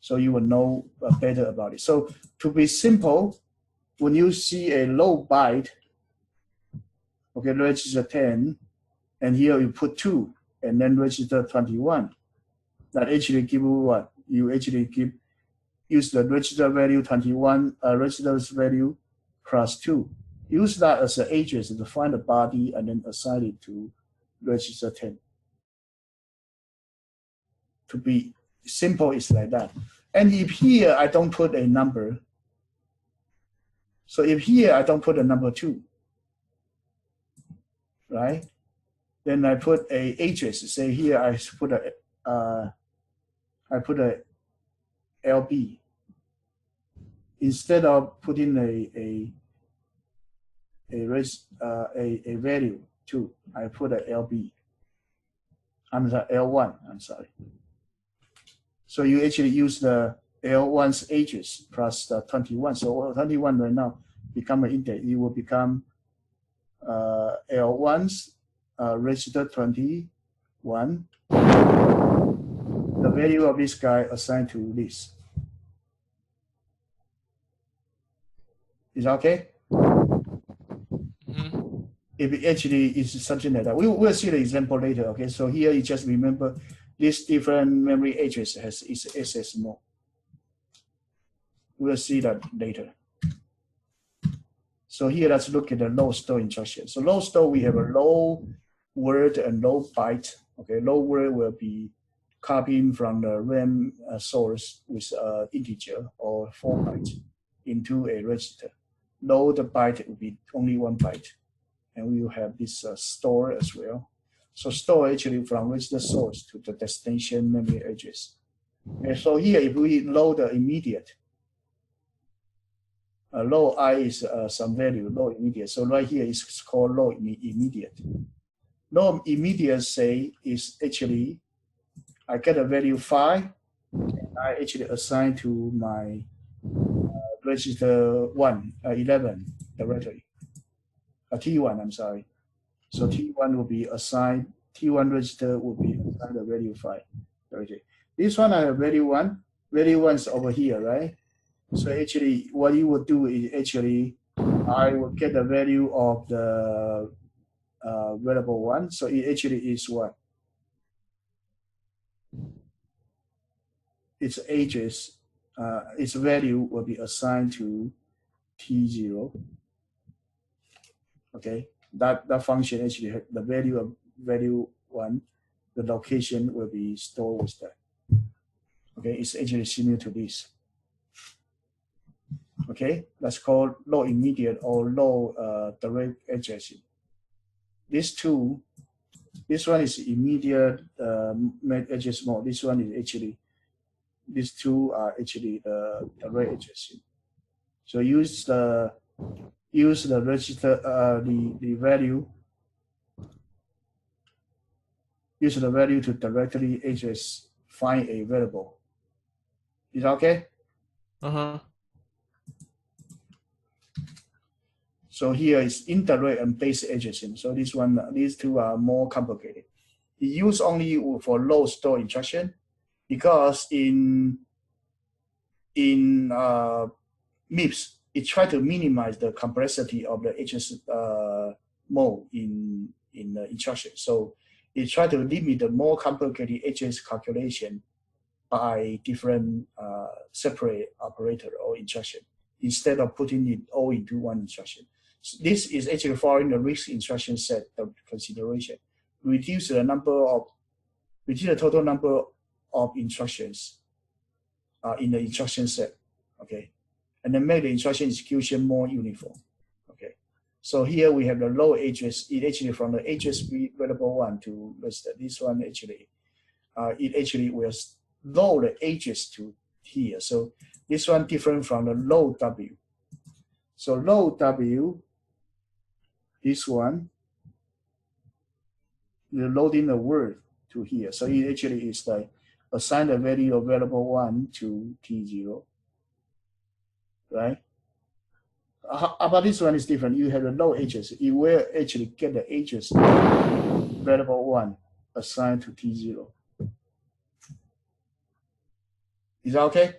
so you will know better about it. So to be simple, when you see a low byte, okay, register 10, and here you put 2, and then register 21, that actually give you what? You actually use the register value 21, register's value plus 2. Use that as an address to find the body and then assign it to register 10. To be simple, it's like that. And if here I don't put a number, so if here I don't put a number 2, right? Then I put a address. Say here I put a LB instead of putting a value too. I put a LB. I'm sorry, L1. I'm sorry. So you actually use the L1's address plus the 21. So 21 right now become an integer. It will become L1's register 21. The value of this guy assigned to this. Is that okay? If it actually is something like that, we'll see the example later. Okay, so here you just remember this different memory address has its access mode. We'll see that later. So here let's look at the load store instruction. So load store, we have a low word and low byte. Okay, low word will be copying from the RAM source with integer or 4 bytes into a register. Load byte will be only 1 byte. And we will have this store as well. So store actually from register source to the destination memory address. And so here, if we load the immediate, load I is some value, load immediate. So right here is called load immediate. Load immediate say is actually, I get a value 5, and I actually assign to my register 11 directory. T1, I'm sorry. So T1 will be assigned, T1 register will be assigned a value 5. This one I have value 1. Value 1 is over here, right? So actually what you would do is actually I will get the value of the variable 1. So it actually is what? Its address, its value will be assigned to T0. Okay, that function actually the value of value 1, the location will be stored with that. Okay, it's actually similar to this. Okay, that's called low immediate or low direct addressing. These two, this one is immediate address mode. This one is actually, these two are actually the direct addressing. So use the register, the value, use the value to directly address, find a variable. Is that okay? So here is indirect and base addressing. So these two are more complicated. It used only for load store instruction because in MIPS, it tries to minimize the complexity of the address mode in the instruction. So it tries to limit the more complicated address calculation by different separate operator or instruction instead of putting it all into one instruction. So this is actually following the RISC instruction set of consideration. Reduce the total number of instructions in the instruction set. Okay. And then make the instruction execution more uniform. Okay, so here we have the low address. It actually from the address variable 1 to register. This one actually, it actually will load the address to here. So this one different from the load W. So load W, this one, you're loading the word to here. So it actually is like assign the value of variable 1 to T0. Right? About this one is different. You have the low address. You will actually get the address variable 1 assigned to T0. Is that okay?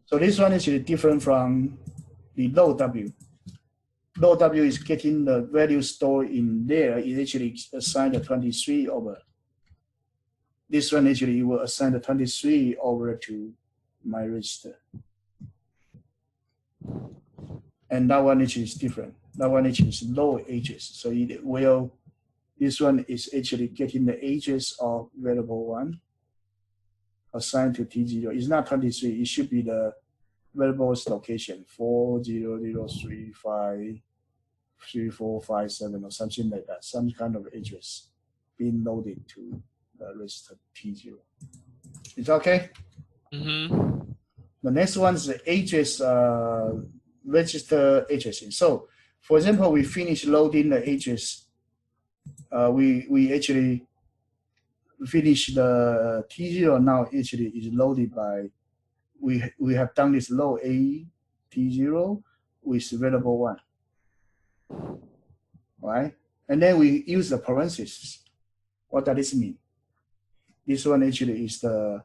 So this one is actually different from the low W. Low W is getting the value stored in there. It actually assigned the 23 over. This one actually will assign the 23 over to my register. And that one actually is different. That one actually is low address. So it will, this one is actually getting the address of variable 1 assigned to T0. It's not 23. It should be the variable's location 40035 3, 4, 5, 7, or something like that, some kind of address being loaded to the register T0. Is that okay? Mm-hmm. The next one is the address register addressing. So, for example, we finish loading the address. We actually finish the T0 now. Actually, is loaded by we have done this load a T0 with variable 1, right? And then we use the parentheses. What does this mean? This one actually is the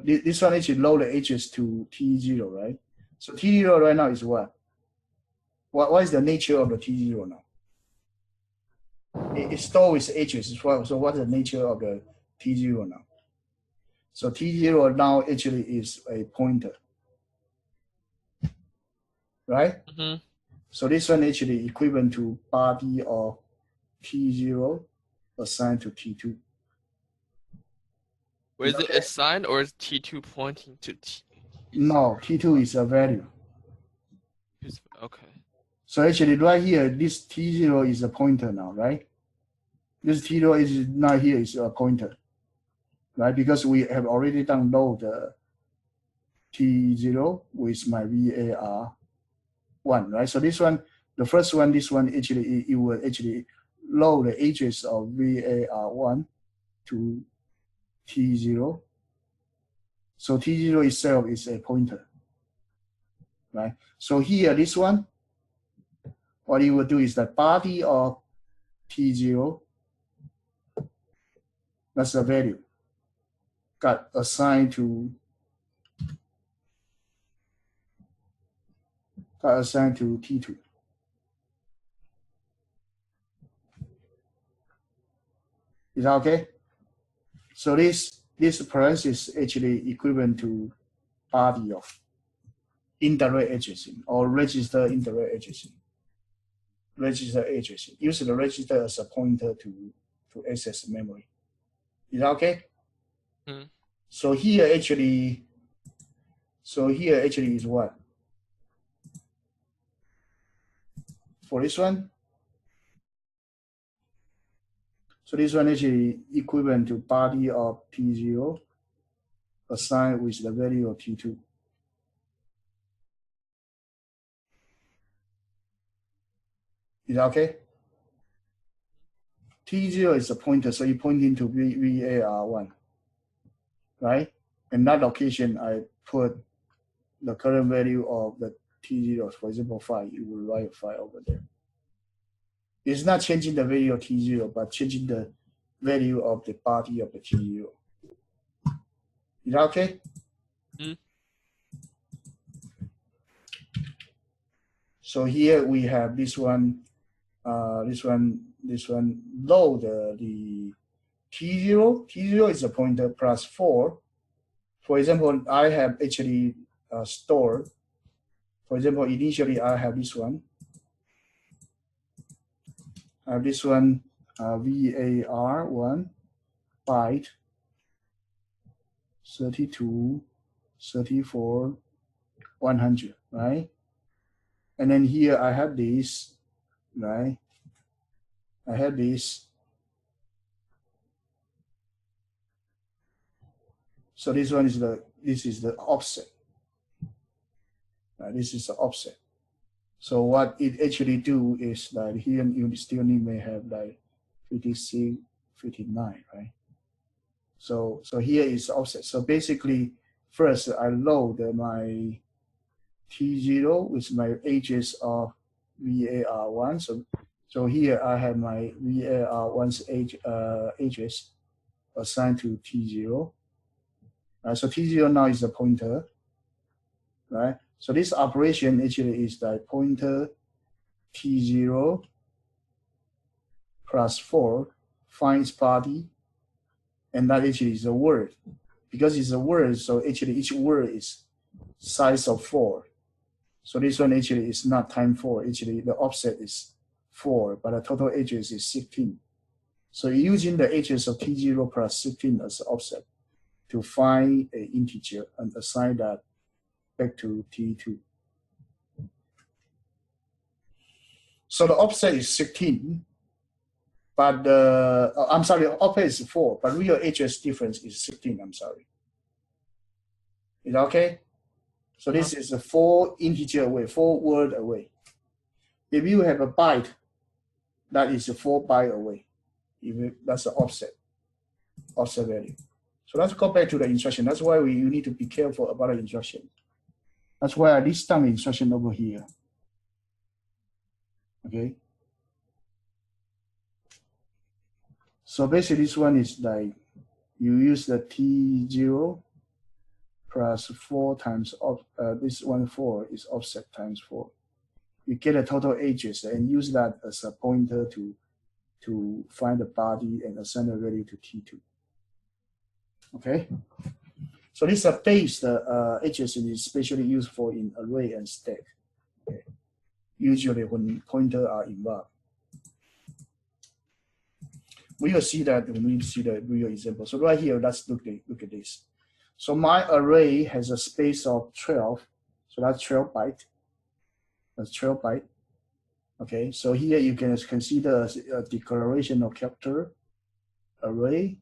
this one actually load the address to T0, right? So T0 right now is what? What is the nature of the T0 now? It stores with address as well. So what's the nature of the T0 now? So T0 now actually is a pointer, right? Mm-hmm. So this one actually equivalent to body of T0 assigned to T2. Is it Okay. assigned or is T2 pointing to T? No, T2 is a value. Okay. So actually right here, this T0 is a pointer now, right? This T0 is not here, is a pointer, right? Because we have already downloaded the T0 with my VAR1, right? So this one, the first one, this one actually, it will actually load the address of VAR1 to T0. So T0 itself is a pointer, right? So here, this one, what you will do is the body of T0, that's the value, got assigned to T2. Is that okay? So this parenthesis actually equivalent to body of indirect addressing or register indirect addressing. Register addressing. Use the register as a pointer to access memory. Is that okay? Mm-hmm. So here actually is what? For this one, so this one actually equivalent to body of T0 assigned with the value of T2. Is that okay? T0 is a pointer, so you point into VAR1, right? In that location, I put the current value of the T0, for example, 5, you will write a 5 over there. It's not changing the value of T0, but changing the value of the body of the T0. Is that okay? Mm-hmm. So here we have this one, load the T0. T0 is a pointer plus 4. For example, I have actually stored. For example, initially I have this one. I have this one, VAR1 byte 32, 34, 100, right? And then here I have this, right? I have this. So this one is the offset. This is the offset. So what it actually do is that here you still may have like 56, 59, right? So here is offset. So basically, first I load my T0 with my address of VAR1. So here I have my VAR1's address assigned to T0. So T0 now is a pointer, right? So this operation actually is the pointer T0 plus 4 finds body, and that actually is a word. Because it's a word, so actually each word is size of 4. So this one actually is not times 4. Actually, the offset is 4, but the total address is 16. So using the address of T0 plus 16 as offset to find an integer and assign that back to T2. So the offset is 16, but I'm sorry, offset is 4, but real address difference is 16. I'm sorry. Is that okay? So this is a 4 integer away, 4 word away. If you have a byte, that is a 4 byte away. That's the offset value. So let's go back to the instruction. That's why you need to be careful about the instruction. That's why I list down the instruction over here. Okay. So basically this one is like you use the T0 plus 4 times this one 4 is offset times 4. You get a total ages and use that as a pointer to find the body and assign the value to T2. Okay. So this base ages is especially used for in array and stack. Okay. Usually when pointers are involved. We will see that when we see the real example. So right here, let's look at this. So my array has a space of 12. So that's 12 byte. That's 12 byte. Okay, so here you can consider a declaration of character array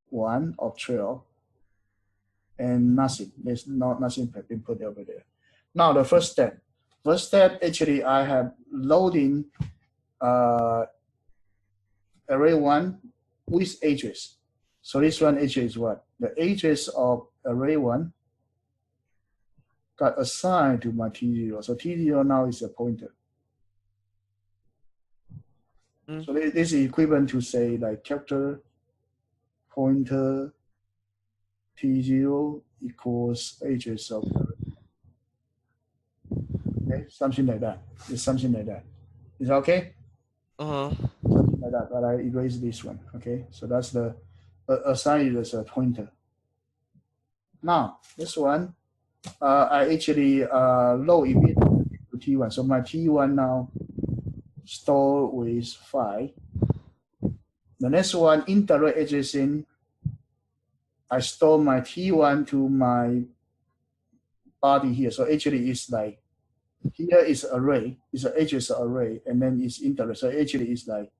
1 of 12 and nothing. There's nothing been put over there. Now the first step. First step, actually, I have loading array 1 with address. So this one address is what? The address of array 1 got assigned to my T0. So T0 now is a pointer. So this is equivalent to say like character pointer T0 equals address of array. Okay, something like that. It's something like that. Is that okay? Something like that, but I erase this one. Okay, so that's the assign it as a pointer. Now this one, I actually load immediately to T1. So my T1 now store with 5. The next one, indirect addressing, I store my T1 to my body here. So actually it's like, here is array, it's an address array, and then it's indirect. So actually it's like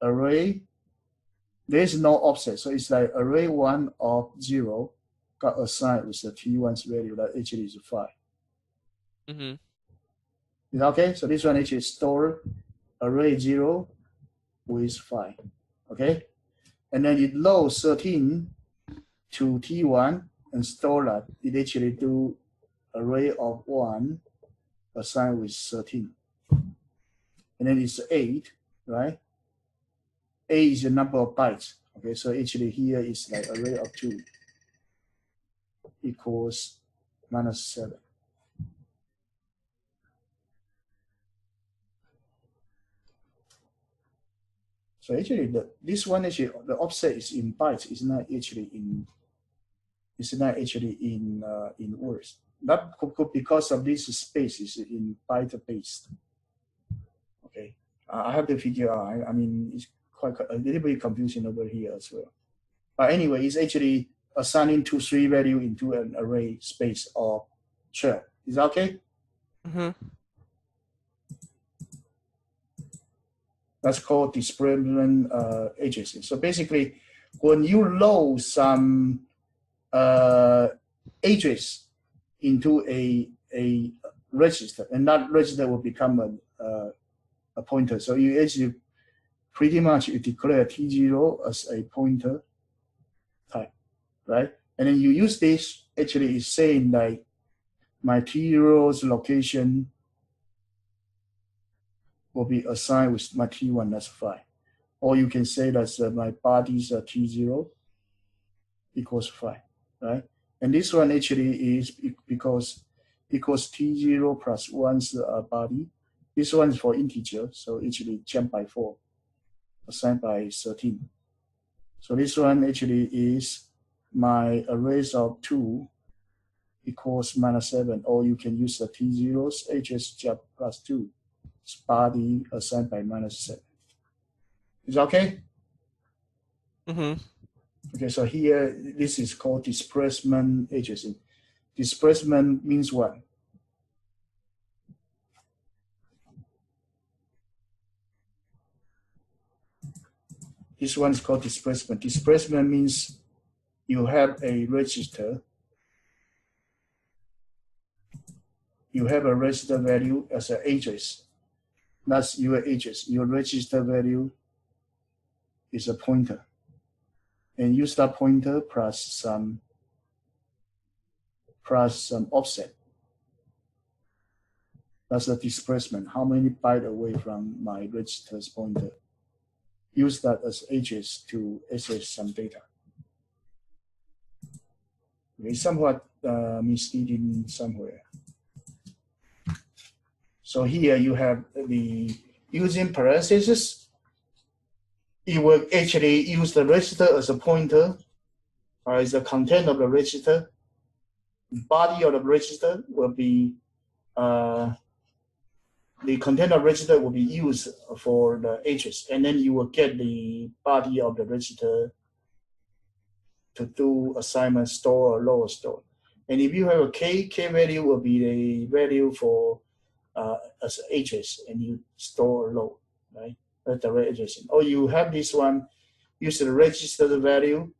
array, there's no offset. So it's like array 1 of 0 got assigned with the T1's value that actually is 5. Is that okay? So this one actually store array 0 with 5. Okay? And then it loads 13 to T1 and store that. It actually do array of 1 assigned with 13. And then it's 8, right? 8 is the number of bytes. Okay, so actually here is like array of 2 equals -7. So actually this one actually the offset is in bytes. It's not actually in in words. That could because of this space is in byte based. Okay, I have to figure out. I mean, it's quite a little bit confusing over here as well. But anyway, it's actually assigning 2, 3 value into an array space of 12. Is that okay? That's called displacement agency. So basically, when you load some address into a register, and that register will become a pointer. So you actually pretty much you declare T0 as a pointer type, right? And then you use this, actually is saying like my T0's location will be assigned with my T1, that's 5. Or you can say that my body's T0 equals 5, right? And this one actually is because equals T0 plus 1's body. This one is for integer, so actually jump by 4, assigned by 13. So this one actually is my arrays of 2 equals -7, or you can use the T0's HS jump plus 2, body assigned by -7. Is that okay? Okay, so here, this is called displacement agency. Displacement means what? This one is called displacement. Displacement means you have a register. You have a register value as an address. That's your address. Your register value is a pointer. And use that pointer plus some offset. That's the displacement. How many bytes away from my register's pointer? Use that as address to access some data. Okay, somewhat misleading somewhere. So here you have the using parentheses. You will actually use the register as a pointer, as the content of the register. Body of the register will be the content of register will be used for the address, and then you will get the body of the register to do assignment, store, or load store. And if you have a k value will be the value for as address, and you store or load, right? Direct addressing. Or you have this one, use the register value,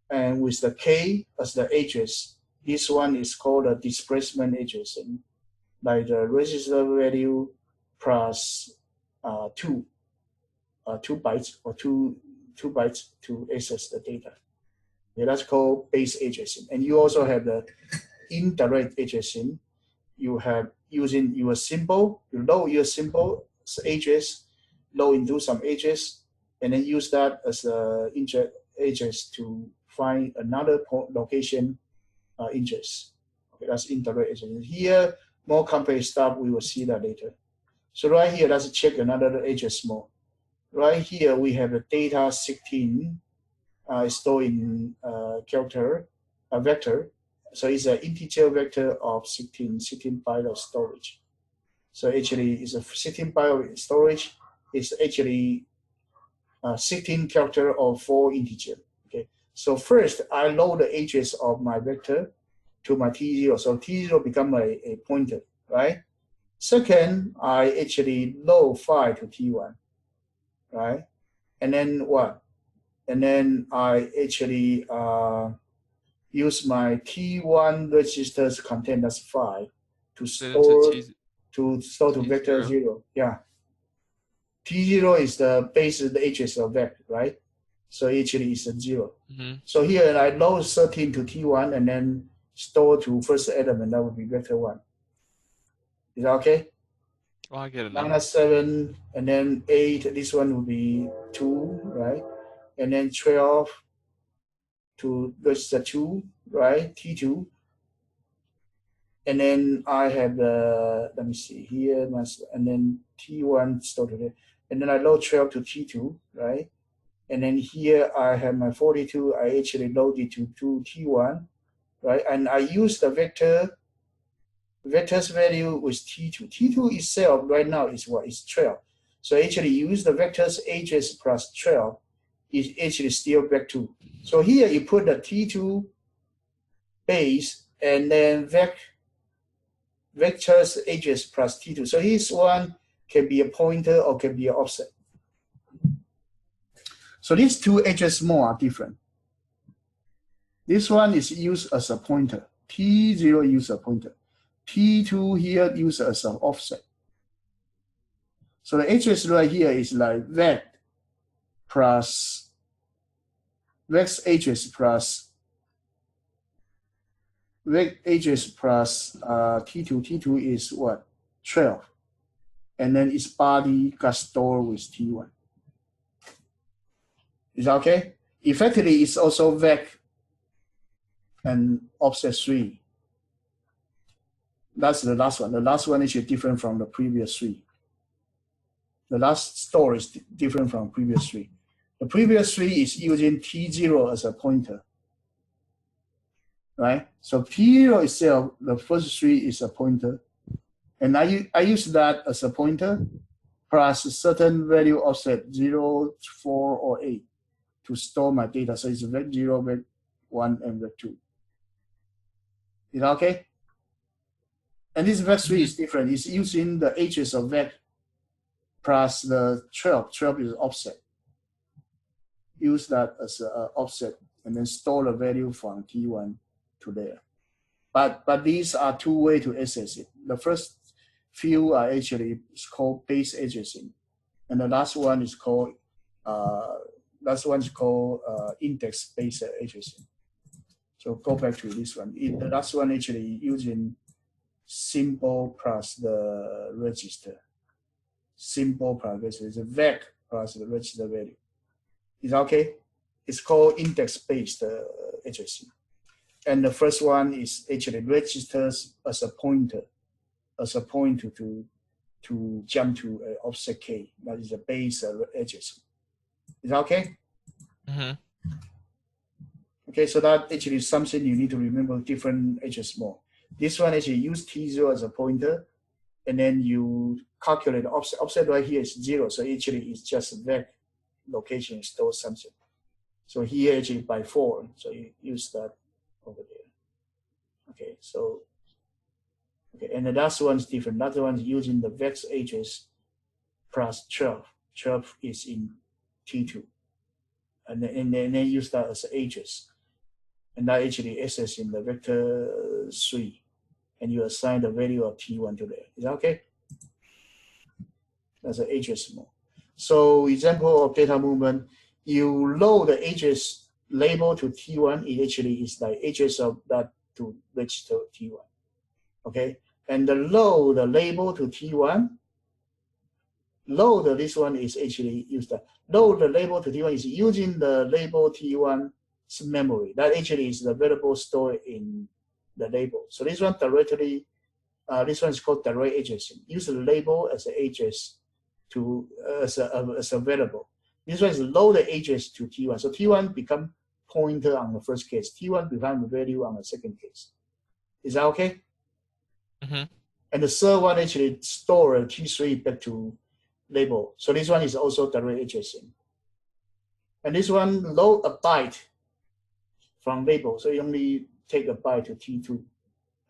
and with the k as the address, this one is called a displacement addressing, like the register value plus 2 bytes or two bytes to access the data. Okay, that's called base addressing. And you also have the indirect addressing. You have using your symbol, you load your symbol as address, load into some address, and then use that as a address to find another location address. Okay, that's indirect addressing. Here, more complex stuff, we will see that later. So right here, let's check another address more. Right here, we have the data 16 stored in vector. So it's an integer vector of 16 byte of storage. So actually, it's a 16 byte of storage. It's actually 16 character of 4 integer. Okay. So first, I load the address of my vector to my T0. So T0 become a pointer, right? Second, I actually load 5 to T1, right? And then what? And then I actually use my T1 register's content as 5 to store to vector 0. Yeah. T0 is the base of the address of vector, right? So actually it's a 0. So here I load 13 to T1 and then store to first element, that would be vector 1. Is that okay? Oh, I get it. Minus 7 and then 8, this one would be 2, right? And then 12 to register 2, right? T2. And then I have the, let me see here, and then T1 stored to there. And then I load 12 to T2, right? And then here I have my 42, I actually load it to T1, right? And I use the vector's value with T2. T2 itself right now is what? It's 12. So actually use the vector's address plus 12 is actually still back 2. So here you put the T2 base and then vector's address plus T2. So this one can be a pointer or can be an offset. So these two address more are different. This one is used as a pointer. T0 use a pointer. T2 here used as an offset. So the address right here is like vec plus vec address plus vec address plus T2. T2 is what? 12. And then its body got stored with T1. Is that okay? Effectively, it's also vec and offset 3. That's the last one. The last one is different from the previous 3. The last store is different from previous 3. The previous 3 is using T0 as a pointer, right? So T0 itself, the first 3 is a pointer. And I use that as a pointer plus a certain value offset 0, 4, or 8 to store my data. So it's vec 0, vec 1, and vec 2. Is that okay? And this vec 3 is different. It's using the address of vec plus the 12. 12 is offset. use that as an offset and then store the value from T1 to there. But these are two ways to access it. The first few are actually called base addressing, and the last one is called index-based addressing. So go back to this one. The last one actually using symbol plus the register. Symbol plus register is a vec plus the register value. Is that okay? It's called index-based addressing. And the first one is actually registers as a pointer to jump to an offset k. That is a base addressing. Is that okay? Mm-hmm. Okay, so that actually is something you need to remember different address mode. This one actually use T0 as a pointer, and then you calculate the offset. Offset right here is 0, so actually it's just vec location store something. So here actually by 4, so you use that over there. Okay, so okay, and the last one's different. That one's using the vex address plus 12. 12 is in T2, and then use that as address, and that actually access in the vector 3, and you assign the value of T1 to there. Is that okay? That's an address mode. So example of data movement, you load the address label to T1, it actually is the address of that to register T1. Okay, and the load the label to T1, load this one is actually used. Load the label to T1 is using the label T1's memory. That actually is the variable stored in the label. So this one directly, this one is called direct addressing. Use the label as an address to as a variable. This one is load the address to T1. So T1 become pointer on the first case. T1 become value on the second case. Is that okay? Mm-hmm. And the third one actually store T3 back to label. So this one is also direct addressing. And this one load a byte from label. So you only take a byte to T2.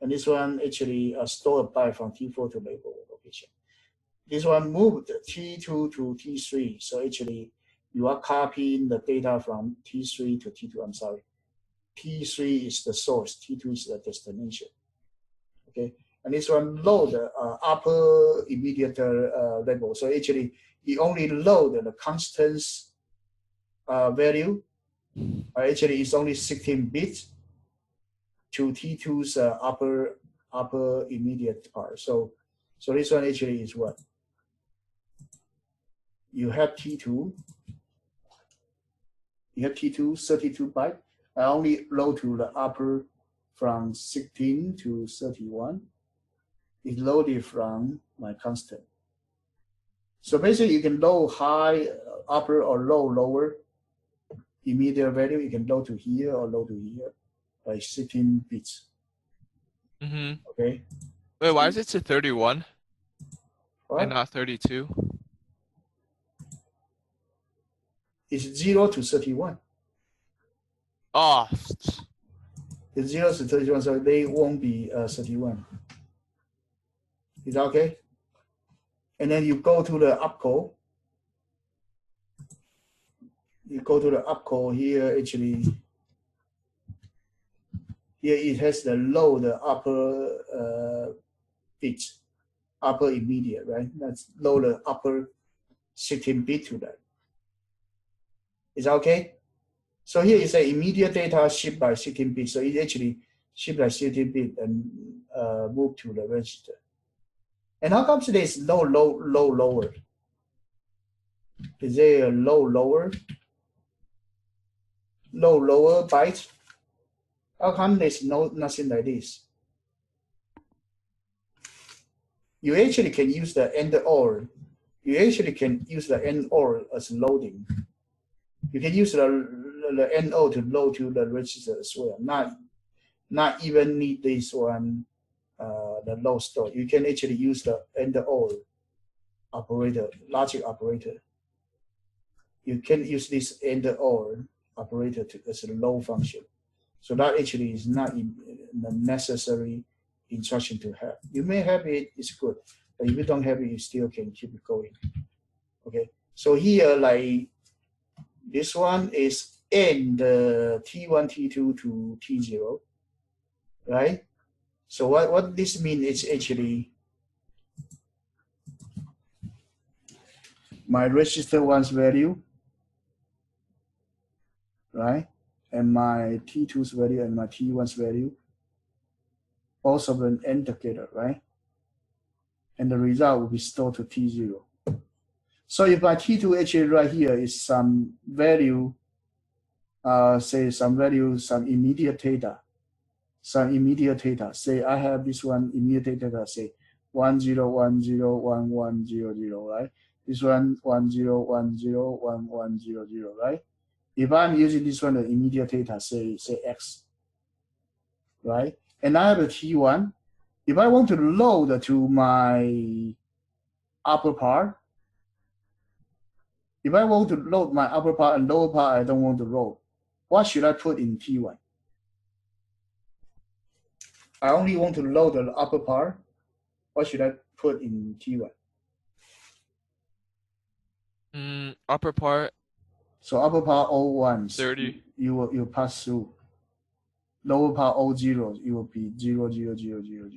And this one actually store a byte from T4 to label location. This one moved T2 to T3. So actually you are copying the data from T3 to T2. I'm sorry. T3 is the source. T2 is the destination. Okay. And this one load upper immediate label. So actually, you only load the constants value. Actually, it's only 16 bits to T2's upper immediate part. So this one actually is what? You have T2. You have T2 32 byte. I only load to the upper from 16 to 31. Is loaded from my constant. So basically you can load high, upper, or lower immediate value. You can load to here or load to here by 16 bits. Mm-hmm. Okay. Wait, why is it to 31 What? and not 32? It's 0 to 31. Oh. It's 0 to 31, so they won't be 31. Is that okay? And then you go to the opcode. You go to the opcode here, actually. Here it has the load, the upper bit, upper immediate, right? That's load the upper 16 bit to that. Is that okay? So here is a immediate data shipped by 16 bit. So it actually shipped by 16 bit and move to the register. And how come today is lower? Is there a lower byte? How come there's nothing like this? You actually can use the AND OR. You actually can use the AND OR as loading. You can use the NO to load to the register as well. Not even need this one, the load store. You can actually use the AND OR operator, logic operator. You can use this AND OR operator as a load function. So that actually is not the necessary instruction to have. You may have it, it's good. But if you don't have it, you still can keep it going. Okay. So here, like This one is in the T1, T2 to T0, right? So what this means is actually my register 1's value, right? And my T2's value and my T1's value, both of them end together, right? And the result will be stored to T0. So if my T2 actually right here is some value, say some value, some immediate data, say I have this one immediate data, say 10101100, right? This one 10101100, right? If I'm using this one, the immediate data, say X, right? And I have a T1. If I want to load to my upper part, if I want to load my upper part and lower part, I don't want to load. What should I put in T1? I only want to load the upper part. What should I put in T1? Upper part. So upper part O1, 30. You will pass through. Lower part O0, it will be 0, 0, 0, 0, 0.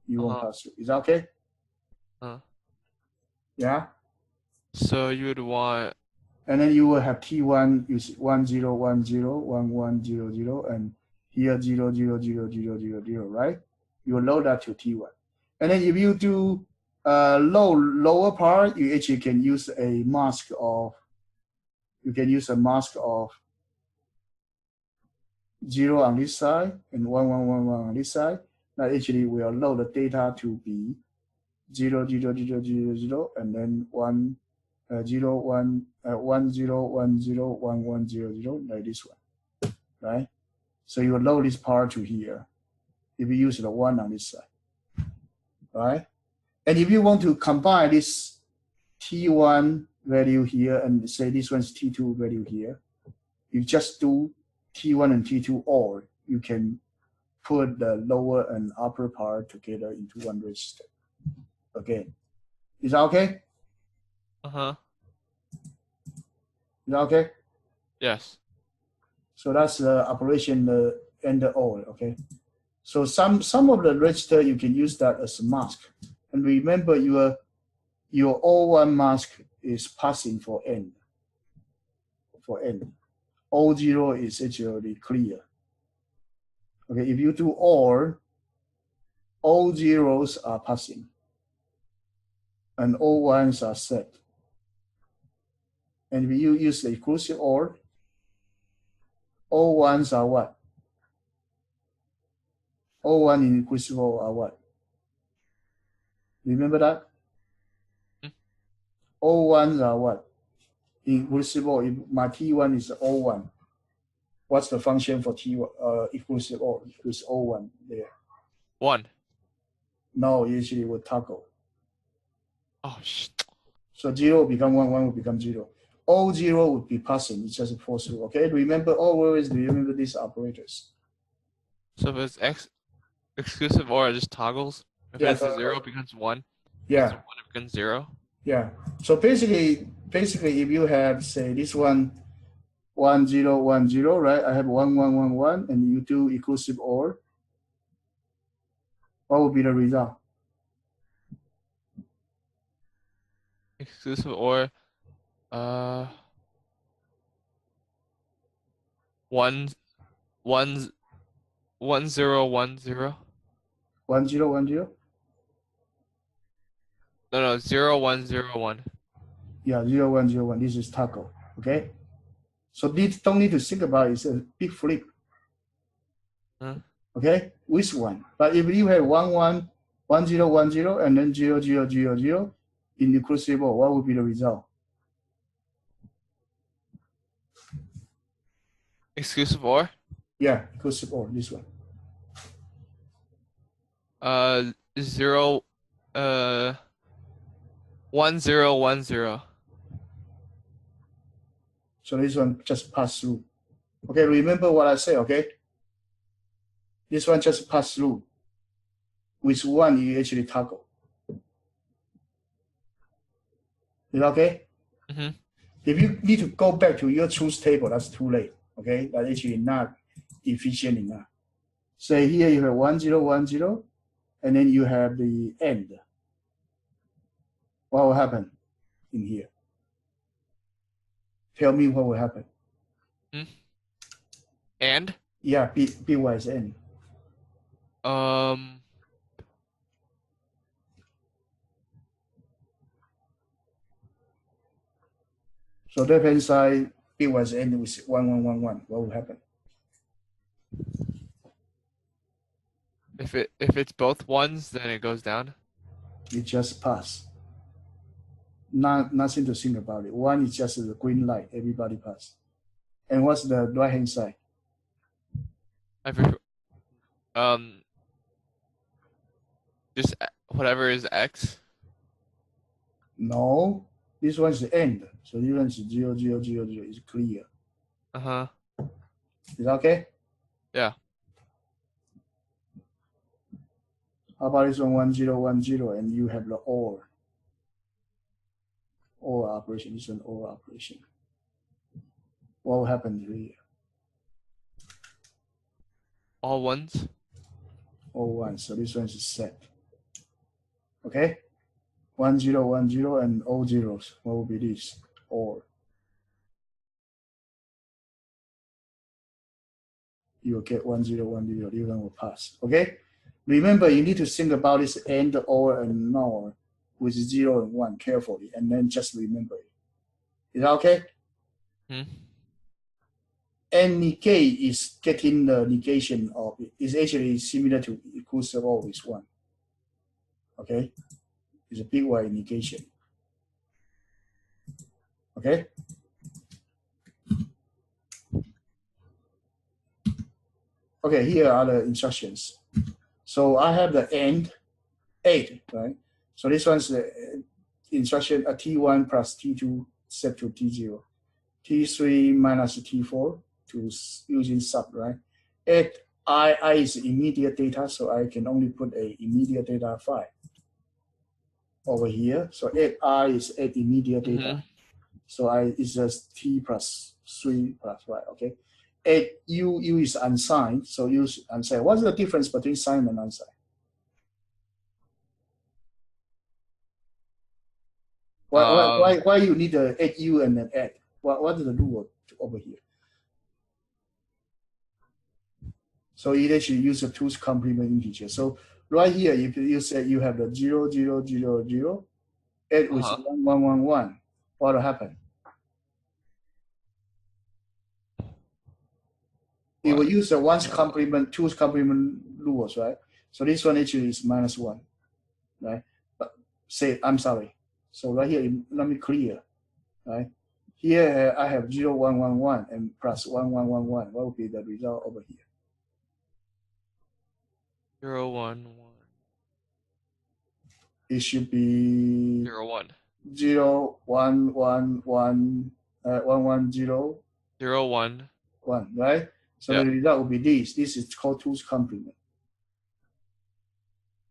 You won't pass through. Is that okay? Yeah. So you would want. And then you will have T1 is 10, 10, 11, 0, 0, and here 0, 0, 0, 0, 0, 0, right? You will load that to T1. And then if you do lower part, you actually can use a mask of, 0 on this side and 1, 1, 1, 1 on this side. Now actually will load the data to be 0, 0, 0, 0, 0, and then 1, 0, 1, 1, 0, 1, 0, 1, 1, 0, 0, like this one, right? So you will load this part to here if you use the 1 on this side, right? And if you want to combine this T1 value here and say this one's T2 value here, you just do T1 and T2, or you can put the lower and upper part together into one register. Okay, is that okay? Is that okay? Yes. So that's the operation and the OR. Okay. So some of the register you can use that as a mask, and remember your O1 mask is passing for N. O0 is actually clear. Okay, if you do OR, O0s are passing and O1s are set. And if you use the inclusive OR, O1s are what? O1 in inclusive OR are what? Remember that? O1s are what? Inclusive OR, if my T1 is O1, what's the function for T1 inclusive OR? It's O1 there. 1. No, usually would toggle. Oh, shit. So 0 will become 1, 1 will become 0. O0 would be passing, it's just a force through. Okay, remember, always remember these operators. So if it's exclusive OR, it just toggles. If it's 0, it becomes 1. Yeah. If it's 1, it becomes 0. Yeah. So basically, if you have, say, this one 1, 0, 1, 0, right? I have 1, 1, 1, 1, and you do inclusive OR. What would be the result? Exclusive OR. 1, 1, 1, 0, 1, 0. 1, 0, 1, 0? No, 0, 1, 0, 1. Yeah, 0, 1, 0, 1. This is toggle. Okay. So this don't need to think about it. It's a big flip. Okay, with 1. But if you have 1, 1, 1, 0, 1, 0, and then 0, 0, 0, 0 in inclusive OR, what would be the result? Exclusive OR? Yeah, inclusive OR, this one. 0, 1, 0, 1, 0. So this one just pass through. Okay, remember what I say, okay? This one just pass through. With 1, you actually toggle. Is that okay? If you need to go back to your truth table, that's too late. Okay, that's actually not efficient enough. Say here you have 1010, and then you have the end. What will happen in here? Tell me what will happen. And? Yeah, bitwise end. So left hand side bitwise end with 1111. What will happen? If it's both ones, then it goes down. It just pass. Nothing to think about it. One is just the green light. Everybody pass. And what's the right hand side? Just whatever is X. No, this one is the end. So this one is 0, 0, 0, 0. It's clear. Is that okay? Yeah. How about this one 1, 0, 1, 0, and you have the OR. OR operation. This is an OR operation. What will happen here? All ones? All ones. So this one is set. Okay? 1, 0, 1, 0, and all zeros. What will be this? OR. You will get 1, 0, 1, 0. This one will pass. Okay? Remember, you need to think about this AND, OR, and NOR with 0 and 1 carefully, and then just remember it. Is that okay? And negate is getting the negation of it. It's actually similar to equals of always 1. Okay? It's a bitwise negation. Okay? Okay, here are the instructions. So I have the AND 8, right? So this one's the instruction T1 plus T2 set to T0. T3 minus T4 to using sub, right? 8I is immediate data, so I can only put a immediate data file over here. So 8I is 8 immediate data. So it's just T plus 3 plus Y, okay? 8U is unsigned, so use unsigned. What's the difference between signed and unsigned? Why you need the 8U and then add? What is the rule over here? So you actually use a 2's complement integer. So right here, if you say you have the 0, 0, 0, 0, add with 1, 1, 1, 1, what will happen? It will use the 1's complement, 2's complement rules, right? So this one actually is minus 1, right? But say, I'm sorry. So right here, let me clear, right? Here I have 0, 1, 1, 1 and plus 1, 1, 1, 1. What will be the result over here? 0, 1, 1. It should be 0, 1. 0, 1, 1, 1, 1, 1, 0. 0, 1. 1, right? So the result will be this. This is called 2's complement,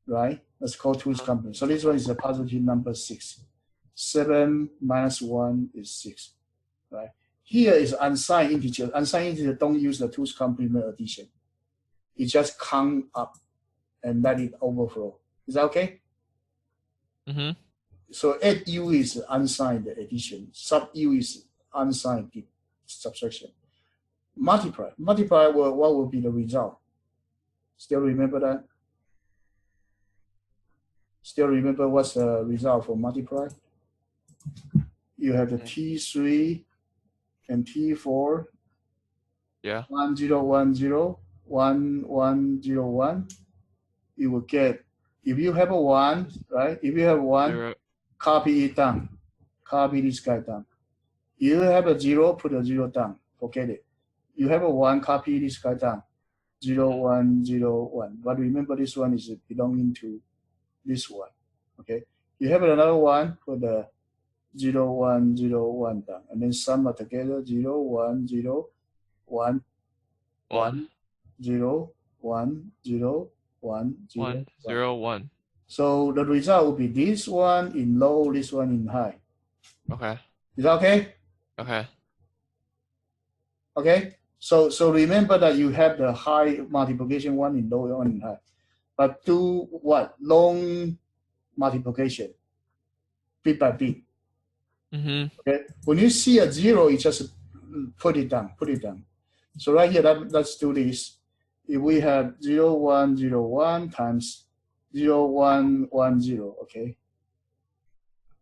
right? That's called 2's complement. So this one is a positive number 6. 7 minus 1 is 6, right? Here is unsigned integer. Unsigned integer don't use the 2's complement addition. It just count up and let it overflow. Is that okay? So add U is unsigned addition. Sub U is unsigned subtraction. Multiply. Multiply, what will be the result? Still remember that? Still remember what's the result for multiply? You have the T3 and T4. Yeah. 1, 0, 1, 0, 1, 1, 0, 1. You will get, if you have a 1, right? If you have 1, 0. Copy it down. Copy this guy down. You have a 0, put a 0 down. Forget it. You have a 1, copy this guy down. 0, 1, 0, 1. But remember this one is belonging to this one. Okay. You have another one, put the 0, 1, 0, 1 down. And then sum it together 0, 1, 0, 1, 1, 0, 1, 0, 1, 0, 1, 0, 1. So the result will be this one in low, this one in high. Okay. Is that okay? Okay. Okay, so remember that you have the high multiplication one in low, one in high, but do what? Long multiplication, bit by bit. Okay, when you see a zero, you just put it down, put it down. So right here, let's do this. If we have 0, 1, 0, 1 times 0, 1, 1, 0, okay?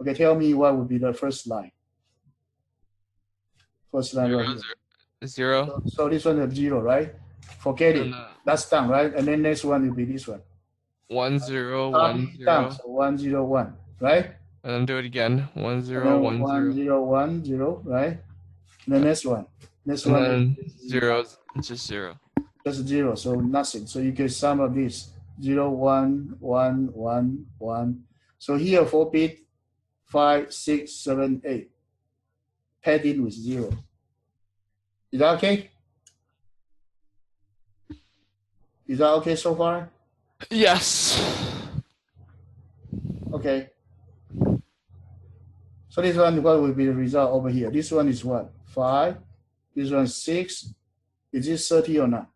Okay, tell me what would be the first line. First line right here. 0. So this one is 0, right? Forget it. That's done, right? And then next one will be this one. 1, 0, Copy 1, 0. down, so 1, 0, 1, right? And then do it again. 1, 0, And 1, 1, 0. 0, 1, 0, right? And the next one. Next And one then is 0 is just 0. just 0, so nothing. So you can sum up this 0, 1, 1, 1, 1. So here 4 bit, 5, 6, 7, 8. Padding with 0. Is that okay? Is that okay so far? Yes. Okay. So this one, what will be the result over here? This one is what? 5. This one is 6. Is this 30 or not?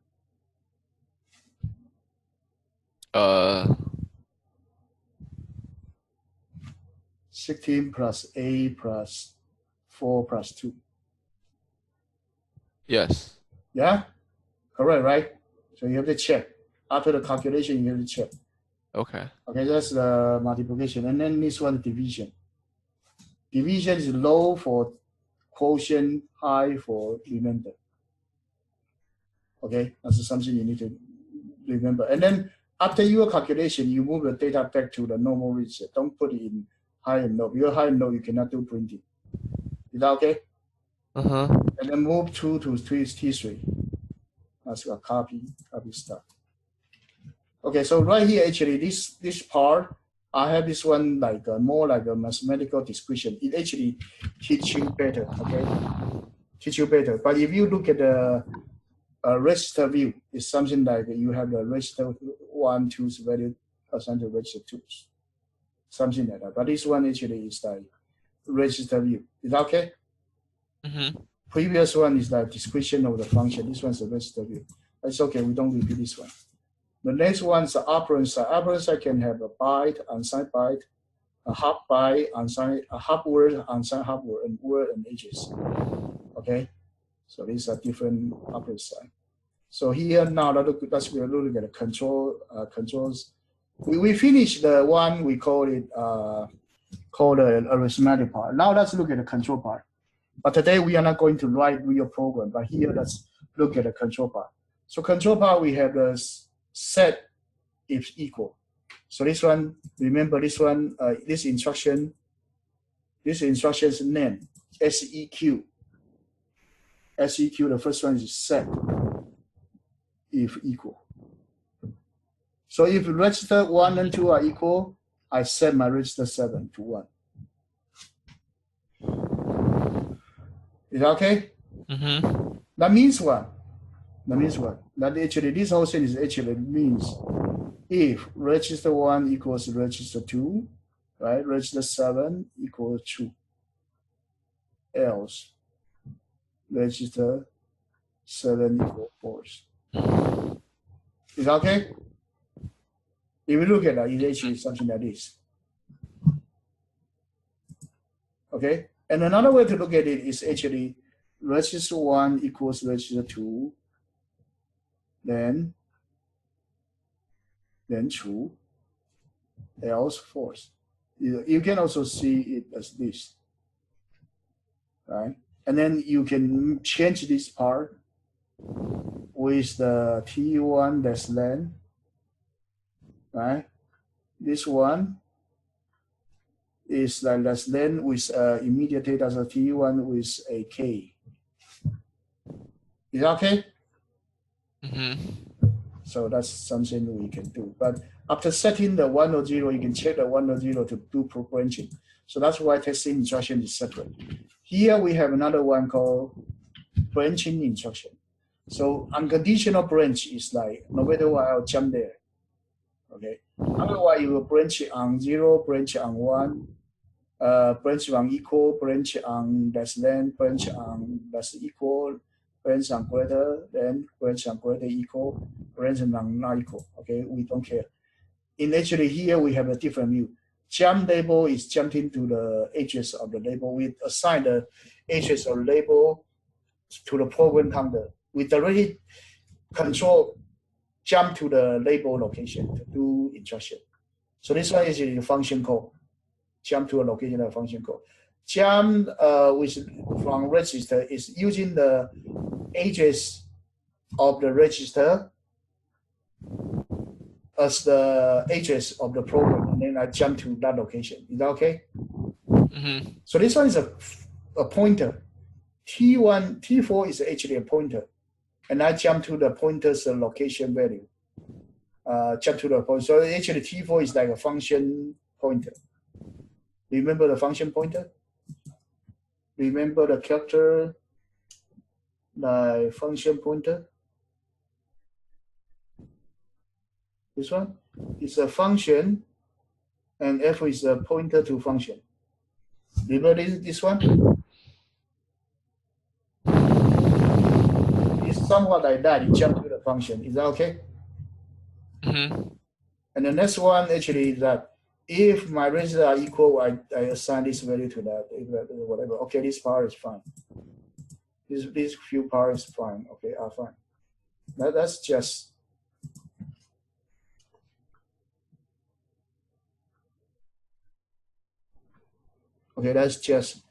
16 plus 8 plus 4 plus 2. Yes. Yeah? Correct, right? So you have to check. After the calculation, you have to check. Okay. Okay, that's the multiplication. And then this one, division. Division is low for quotient, high for remainder. Okay, that's something you need to remember. And then after your calculation, you move the data back to the normal register. Don't put it in high and low. Your high and low, you cannot do printing. Is that okay? And then move 2 to T3. That's a copy stuff. Okay, so right here, actually, this part, I have this one like more like a mathematical description. It actually teach you better, okay? Teach you better. But if you look at the register view, it's something like you have the register 1, 2's value assigned to register 2. Something like that. But this one actually is like register view. Is that okay? Previous one is like description of the function. This one's a register view. It's okay, we don't repeat this one. The next one is the operand side. Operand side can have a byte, unsigned byte, a half byte, unsigned, a half word, unsigned half word, and word and edges. Okay, so these are different operand side. So here now let's look at the controls. We finished the one we call it called the arithmetic part. Now let's look at the control part. But today we are not going to write real program. But here let's look at the control part. So control part we have the set if equal. So this one, remember this one, this instruction's name, SEQ. SEQ, the first one is set if equal. So if register 1 and 2 are equal, I set my register 7 to 1. Is that okay? That means what? That actually this whole thing is actually means if register 1 equals register 2, right? Register 7 equals 2. Else register 7 equals 4. Is that okay? If you look at that, it's actually something like this. Okay? And another way to look at it is actually register 1 equals register 2, then true, else false. You can also see it as this, right? And then you can change this part with the T1 less than, right? This one is like less than with immediate data, so T1 with a K. Is that okay? So that's something we can do. But after setting the 1 or 0, you can check the 1 or 0 to do branching. So that's why testing instruction is separate. Here we have another one called branching instruction. So unconditional branch is like no matter what, I'll jump there. Okay. Otherwise, you will branch on 0, branch on 1, branch on equal, branch on less than, branch on less equal, branch on greater than, branch on greater equal, branch on not equal. Okay, we don't care. In actually here we have a different view. Jump label is jumping to the edges of the label. We assign the edges of the label to the program counter. We directly control jump to the label location to do instruction. So this one is the function call. Jump to a location of function call. Jump from register is using the edges of the register as the address of the program, and then I jump to that location. Is that okay? Mm-hmm. So this one is a pointer. T4 is actually a pointer, and I jump to the pointer's location value. Jump to the point. So actually T4 is like a function pointer. Remember the function pointer? Remember the character, the function pointer? This one is a function, and F is a pointer to function. Remember this one? It's somewhat like that. You jump to the function. Is that okay? Mm-hmm. And the next one actually is that if my registers are equal, I assign this value to that, whatever. Okay, this part is fine. This few part is fine. Okay, fine. That's just. Okay, let's just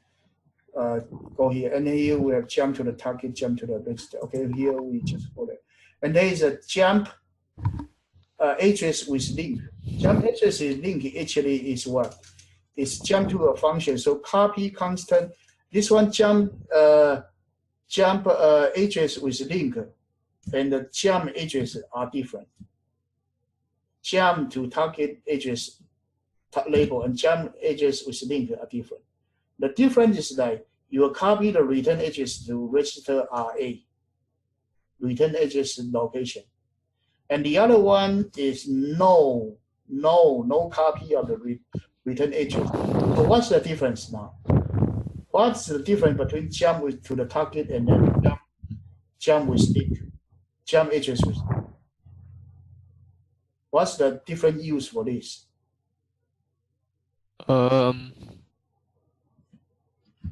go here. And here we have jump to the target, jump to the register. Okay, here we just put it. And there is a jump address with link. Jump address with link actually is what? It's jump to a function. So copy constant. This one jump address with link, and the jump address are different. Jump to target address label and jump address with link are different. The difference is that you will copy the return address to register RA, return address location. And the other one is no copy of the return address. So what's the difference now? What's the difference between jump to the target and then jump with link, jump address with link? What's the different use for this?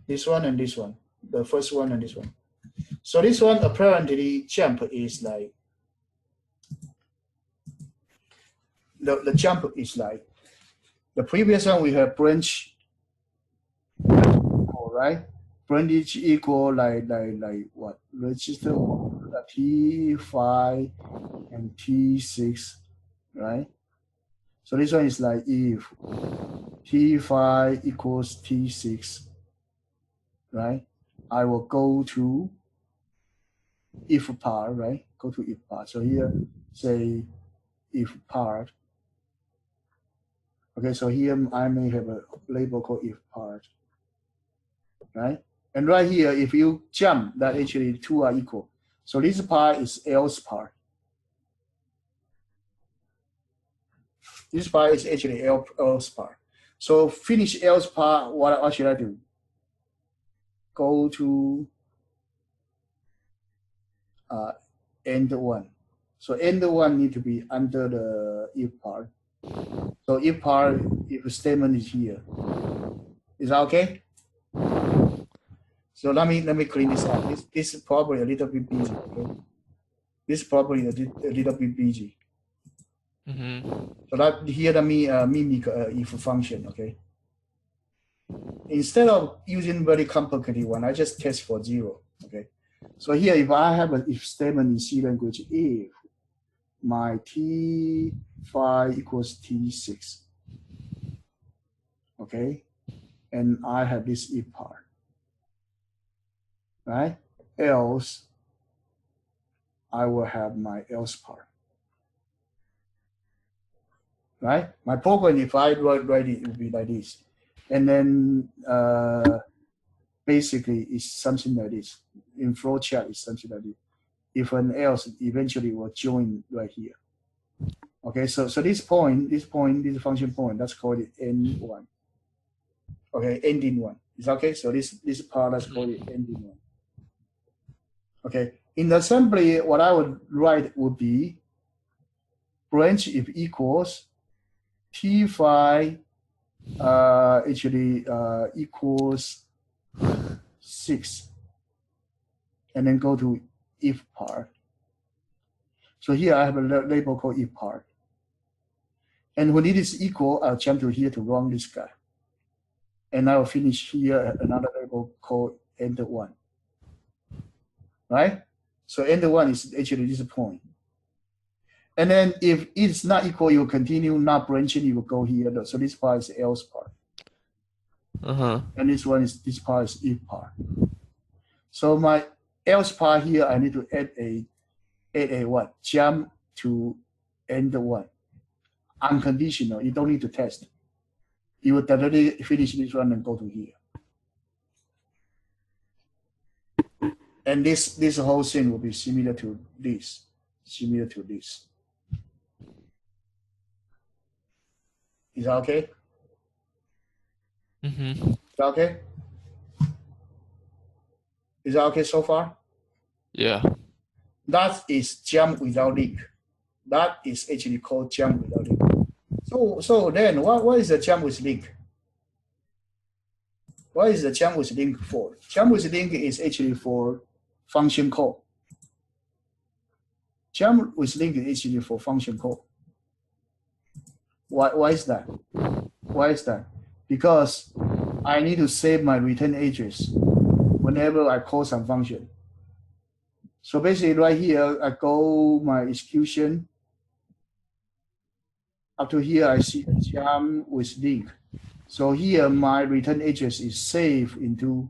This one and this one, the first one and this one. So this one apparently jump is like the jump is like the previous one we have branch equal, right? Branch equal like what? Register T5 and T6, right? So this one is like if T5 equals T6, right? I will go to if part, right? Go to if part. So here say if part. Okay, so here I may have a label called if part, right? And right here, if you jump, that actually two are equal. So this part is else part. This part is actually else part. So finish else part, what should I do? Go to end one. So end one need to be under the if part. So if part, if statement is here. Is that okay? So let me clean this up. This is probably a little bit busy, okay? This is probably a little bit busy. Mm-hmm. So that here let me mimic if function, okay? Instead of using very complicated one, I just test for 0, okay? So here, if I have an if statement in C language, if my T5 equals T6, okay? And I have this if part, right? Else, I will have my else part, right? My program, if I write it, it will be like this. And then basically it's something like this. In flowchart, it's something like this. If an else eventually will join right here. Okay, so this function point, that's called N1. Okay, ending one. Is okay? So this part, let's call it ending one. Okay, in the assembly, what I would write would be branch if equals T phi equals 6, and then go to if part. So here I have a label called if part. And when it is equal, I'll jump to here to run this guy. And I will finish here another label called end one. Right? So end one is actually this point. And then if it's not equal, you will continue not branching, you will go here. So this part is else part. And this part is if part. So my else part here, I need to add a what? Jump to end one. Unconditional. You don't need to test. You will directly finish this one and go to here. And this whole thing will be similar to this. Similar to this. Is that okay? Is that okay? Is that okay so far? Yeah. That is jump without link. That is actually called jump without link. So then what is the jump with link? What is the jump with link for? Jump with link is actually for function call. Jump with link is actually for function call. Why is that? Why is that? Because I need to save my return address whenever I call some function. So basically right here, I go my execution. Up to here, I see a jump with link. So here, my return address is saved into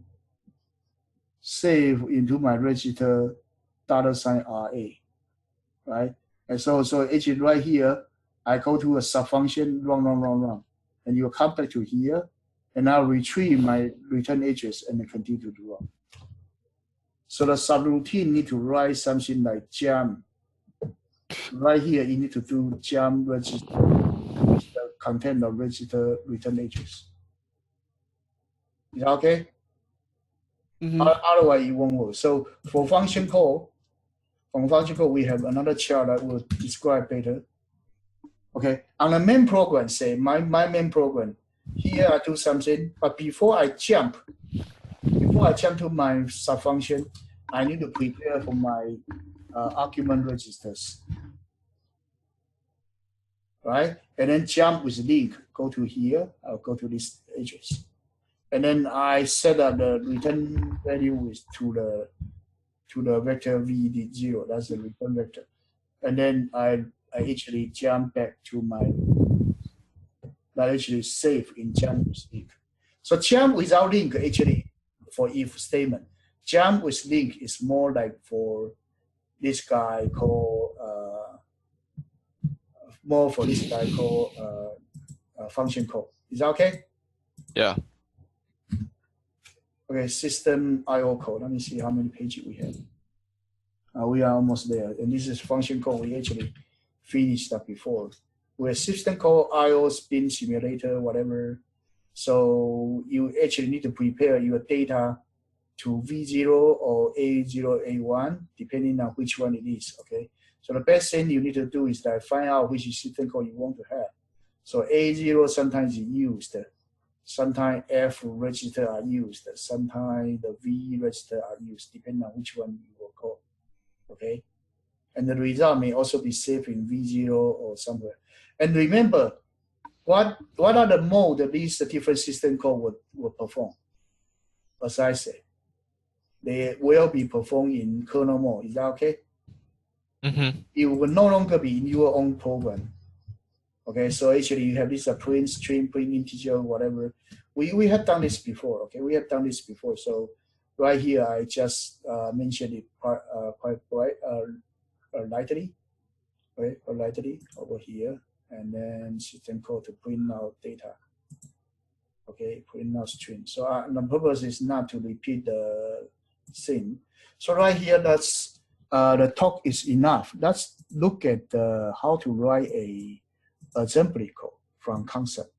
my register $RA, right? And so actually right here, I go to a subfunction, run, and you come back to here, and I'll retrieve my return address and then continue to run. So the subroutine need to write something like jump. Right here, you need to do jump register with the content of register return address. Is that okay? Otherwise, it won't work. So for function call, we have another chart that will describe better. Okay, on the main program, say my main program, here I do something, but before I jump to my subfunction, I need to prepare for my argument registers, right? And then jump with link, go to here, I'll go to this address. And then I set up the return value to the vector v0, that's the return vector. And then I actually jump back to my, that actually save in jump with link. So jump without link actually for if statement. Jump with link is more like for this guy called, function call. Is that okay? Yeah. Okay, system IO code. Let me see how many pages we have. We are almost there. And this is function code we actually finished up before. We have system called IO spin simulator, whatever. So you actually need to prepare your data to V0 or A0, A1, depending on which one it is, okay? So the best thing you need to do is that find out which system call you want to have. So A0 sometimes is used. Sometimes F register are used. Sometimes the V register are used, depending on which one you will call, okay? And the result may also be saved in V0 or somewhere. And remember, what are the mode that these different system call will perform? As I said, they will be performed in kernel mode. Is that okay? It will no longer be in your own program. Okay, so actually you have this print string, print integer, whatever. We have done this before. Okay, we have done this before. So right here, I just mentioned it quite lightly. Okay, lightly over here, and then system call to print out data. Okay, print out string. So the purpose is not to repeat the thing. So right here, that's the talk is enough. Let's look at how to write a assembly code from concept.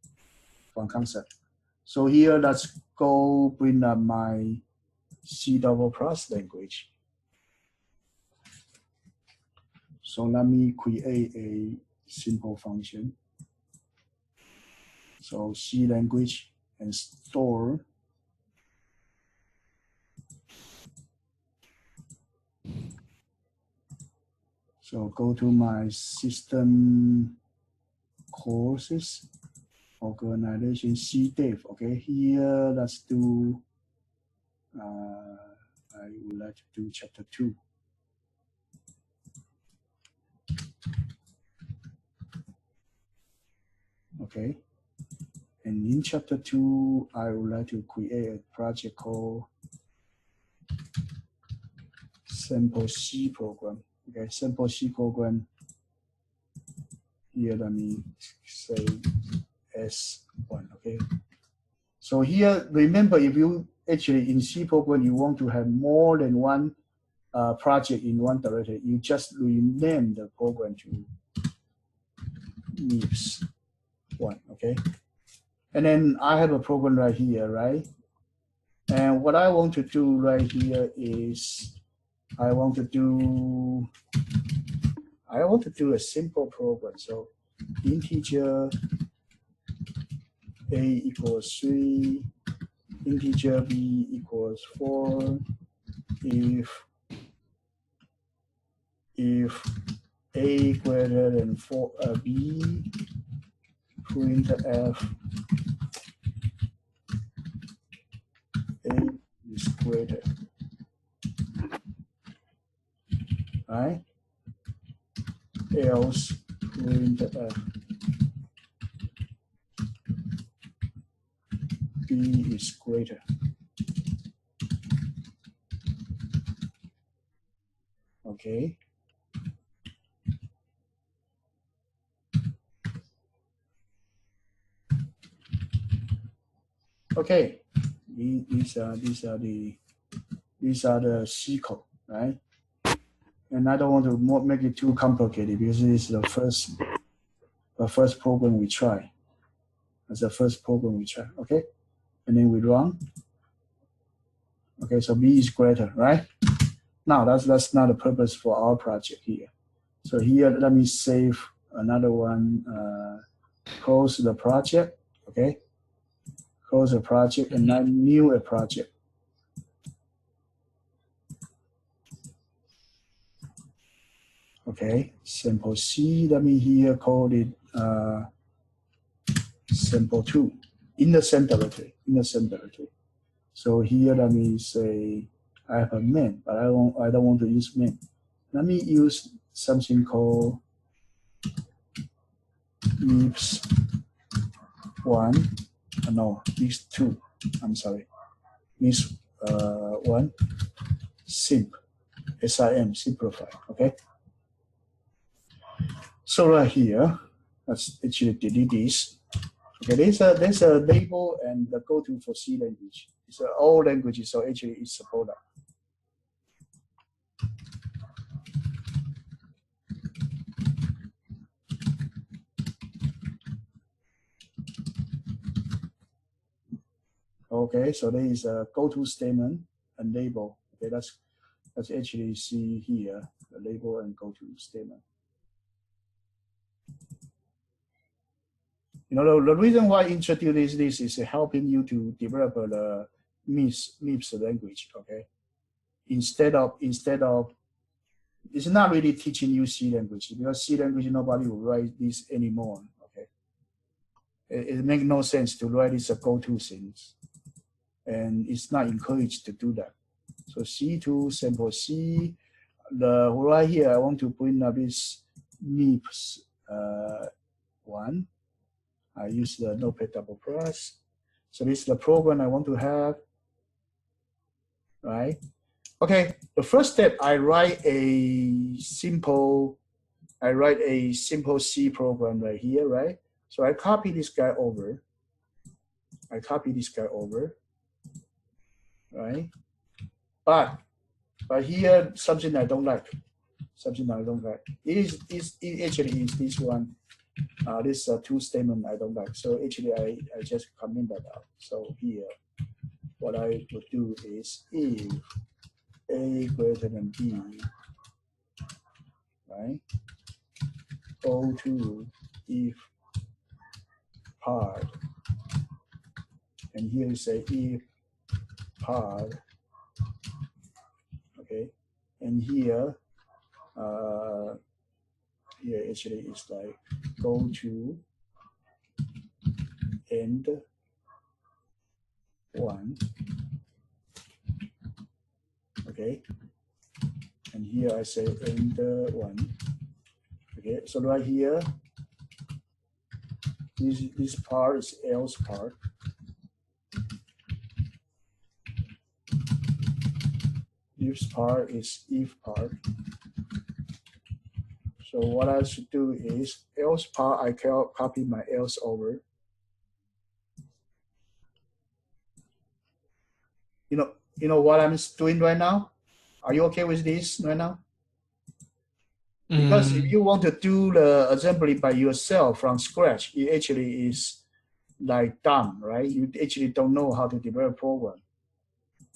So here, let's go bring up my C++ language. So let me create a simple function. So C language and store. So go to my system courses, organization, C dev. Okay, here let's do, I would like to do chapter 2. Okay, and in chapter 2, I would like to create a project called sample C program. Okay, sample C program. Here, let me say S1. Okay, so here, remember, if you actually in C program, you want to have more than one project in one directory, you just rename the program to MIPS 1. Okay, and then I have a program right here, right? And what I want to do right here is I want to do a simple program. So integer a equals 3, integer b equals 4. If a greater than 4, b, print f a is greater, right? Else print f b is greater. Okay. Okay. These are the C code, right? And I don't want to make it too complicated because this is the first program we try. That's the first program we try. Okay, and then we run. Okay, so b is greater, right? Now that's not the purpose for our project here. So here, let me save another one. Close the project. Okay, close the project and now new a project. Okay, sample C. Let me here call it sample 2 in the same directory. So here, let me say I have a main, but I don't want to use main. Let me use something called MIPS 1. No, MIPS 2. I'm sorry. MIPS 1 simp, SIM, simplify. Okay. So right here, let's actually delete this. Okay, there's a label and the go-to for C language. It's all languages, so actually it's supported. Okay, so there is a go-to statement and label. Okay, let's actually see here the label and go-to statement. You know, the reason why I introduce this is helping you to develop the MIPS language. Okay, instead of it's not really teaching you C language because C language nobody will write this anymore. Okay, it makes no sense to write this a go-to things, and it's not encouraged to do that. So C2 sample C. Right here I want to bring up this MIPS 1. I use the Notepad++. So this is the program I want to have, right? Okay, the first step, I write a simple C program right here, right? So I copy this guy over. Right? But here something I don't like. It actually is this one. This two statement I don't like. So actually I just comment that out. So here, what I would do is if A greater than B, right? Go to if part, and here you say if part, okay? And here, here actually it's like go to end one, okay? And here I say end one, okay? So right here, this part is else part. This part is if part. So what I should do is else part, I can copy my else over. You know what I'm doing right now? Are you okay with this right now? Because if you want to do the assembly by yourself from scratch, it actually is like dumb, right? You actually don't know how to develop program.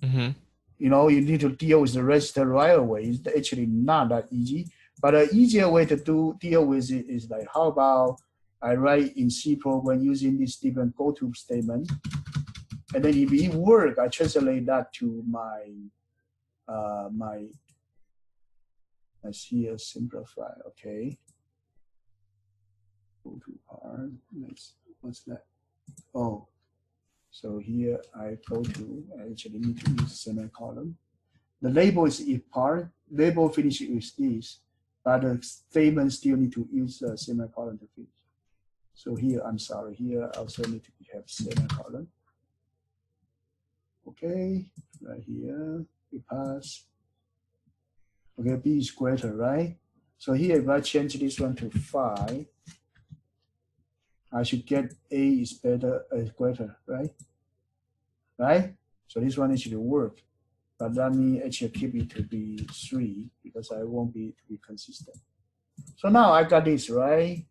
You know, you need to deal with the register right away. It's actually not that easy. But an easier way to deal with it is like, how about I write in C program using this different goto statement, and then if it works, I translate that to my let's here simplify. Okay. Go to part. What's that? Oh, so here I go to. I actually need to use semicolon. The label is if part. Label finish with this, but the statement still need to use a semicolon to finish. So here, I'm sorry. Here I also need to have semicolon. Okay, right here we pass. Okay, B is greater, right? So here, if I change this one to 5, I should get A is better, greater, right? Right? So this one actually work. But let me actually keep it to be 3 because I want it to be consistent. So now I got this, right?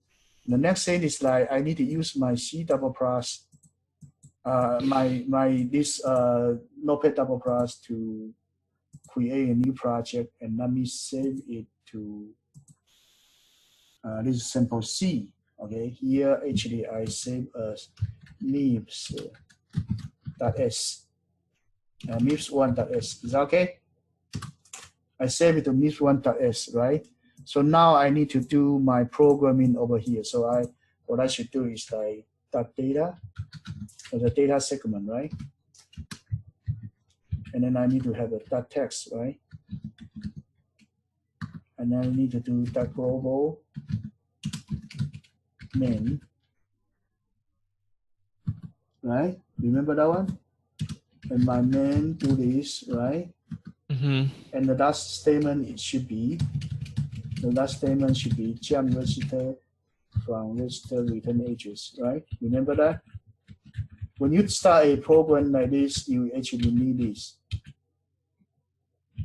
The next thing is like I need to use my C double plus, this Notepad double plus to create a new project, and let me save it to this is sample C. Okay, here actually I save as MIPS.s, MIPS1.s. Is that okay? I save it to MIPS1.s, right? So now I need to do my programming over here. So what I should do is like .data, or the data segment, right? And then I need to have a .text, right? And then I need to do .global main, right? Remember that one? And my main do this, right? And the last statement jump register from register return address, right? Remember that? When you start a program like this, you actually need this.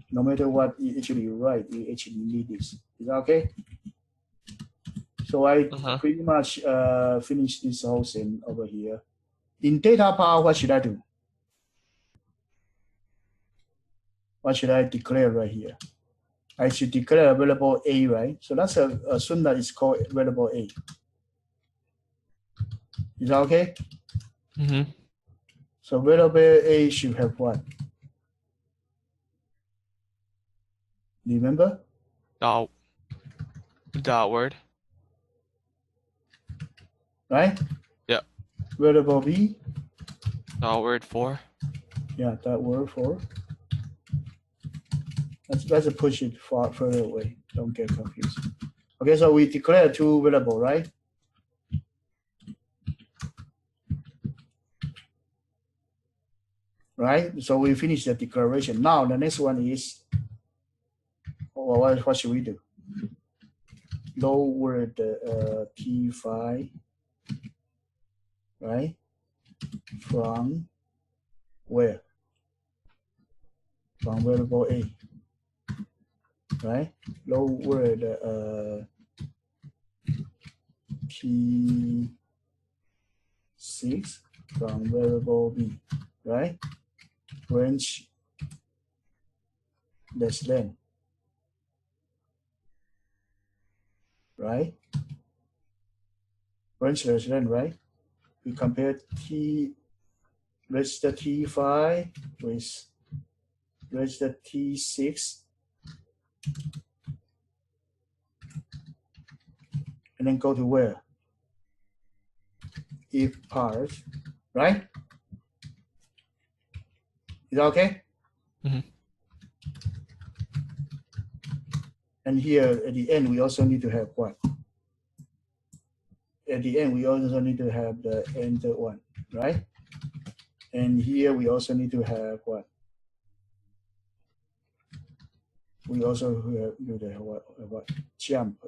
No matter what you actually write, you actually need this. Is that okay? So I pretty much finished this whole thing over here. In data part, what should I do? What should I declare right here? I should declare variable A, right? So let's assume that it's called variable A. Is that okay? So variable A should have what? Remember? Dot word. Right? Yep. Variable B. Dot word 4. Yeah, that word 4. Let's push it further away. Don't get confused. Okay, so we declare 2 variable, right? Right? So we finish the declaration. Now the next one is, what should we do? Lower the T5, right? From where? From variable A, right? Lower the T6 from variable B, right? Range less than, right? Range less than, right? We compare T register T5 with register T6, and then go to where? If part, right? Is that okay? Mm-hmm. And here at the end, we also need to have what? At the end, we also need to have the enter one, right? And here we also need to have what? We also have do the what? Jump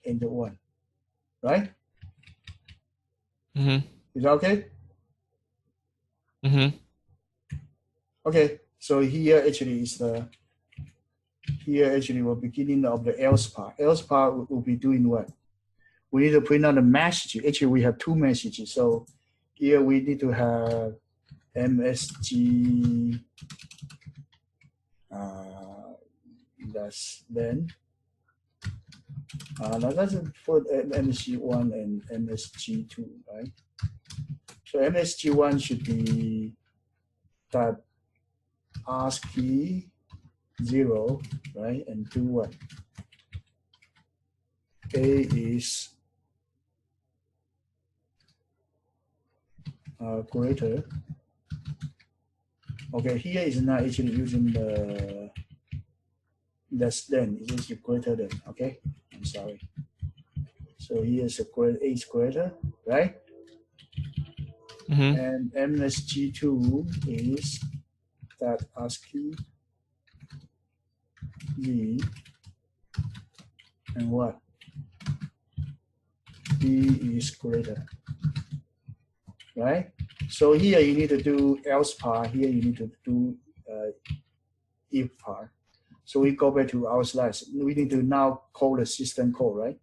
enter one, right? Mm-hmm. Is that okay? Mm-hmm. Okay, so here actually is the here actually we're beginning of the else part. Else part will be doing what? We need to print out a message. Actually, we have two messages. So here we need to have MSG less than. Now that's for MSG1 and MSG2, right? So MSG1 should be that ASCII 0, right? And do what? A is greater. Okay, here is not actually using the less than, it is greater than, okay? I'm sorry. So here is a A is greater, right? Mm-hmm. And MSG2 is that ASCII B and what? B is greater, right? So here you need to do else part, here you need to do if part. So we go back to our slides. We need to now call the system call, right?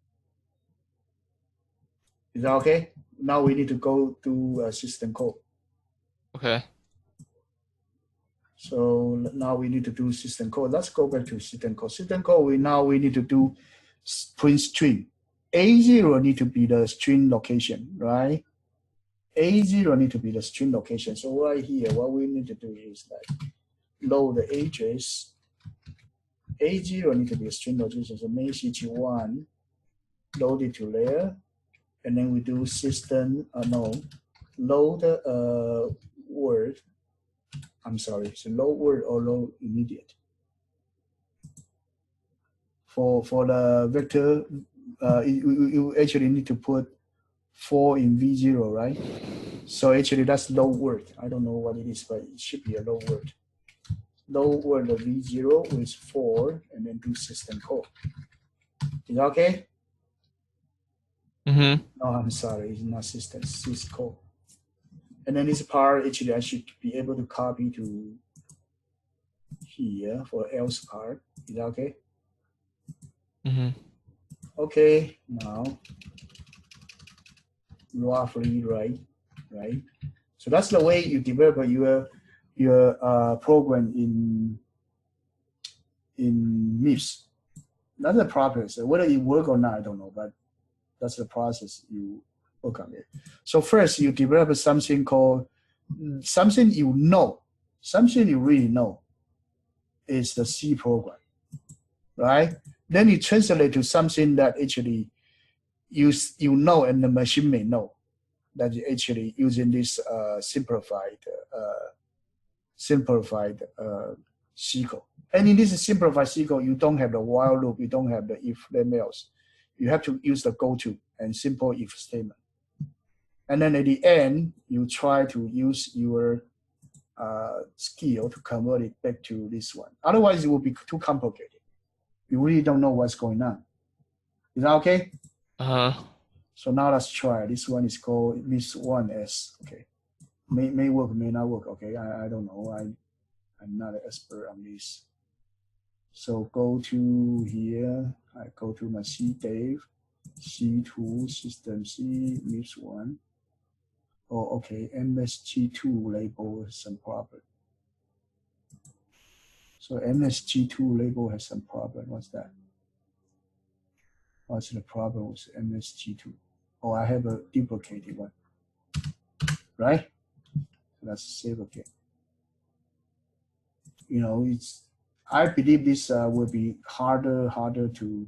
Is that okay? Now we need to go to system call. Okay. So now we need to do system call. Let's go back to system call. System call, we need to do print string. A0 need to be the string location, right? A0 need to be the string location. So right here, what we need to do is like load the address. A0 need to be a string location. So message1 load it to there, and then we do system load word. I'm sorry, so load word or load immediate. For the vector, you actually need to put 4 in V0, right? So actually that's load word. I don't know what it is, but it should be a load word. Load word of V0 with 4, and then do system call. Is that okay? Mm-hmm. No, I'm sorry, it's not system, it's syscall. And then this part, actually, I should be able to copy to here for else part. Is that okay? Mm-hmm. Okay, now roughly right. So that's the way you develop your program in MIPS. That's the process. Whether it work or not, I don't know, but that's the process you work on it. So first, you develop something called something you really know is the C program, right? Then you translate to something that actually you know and the machine may know that you actually using this simplified SQL. And in this simplified SQL, you don't have the while loop, you don't have the if then else. You have to use the goto and simple if statement. And then at the end, you try to use your skill to convert it back to this one. Otherwise, it will be too complicated. You really don't know what's going on. Is that okay? Uh-huh. So now let's try. This one is called MIPS1S. Okay. May work, may not work. Okay, I don't know. I'm not an expert on this. So go to here. I go to my C Dave. C2 system C MIPS 1. Oh, okay, MSG2 label has some problem. So MSG2 label has some problem. What's that? What's the problem with MSG2? Oh, I have a duplicated one, right? So let's save again. You know, I believe this will be harder to,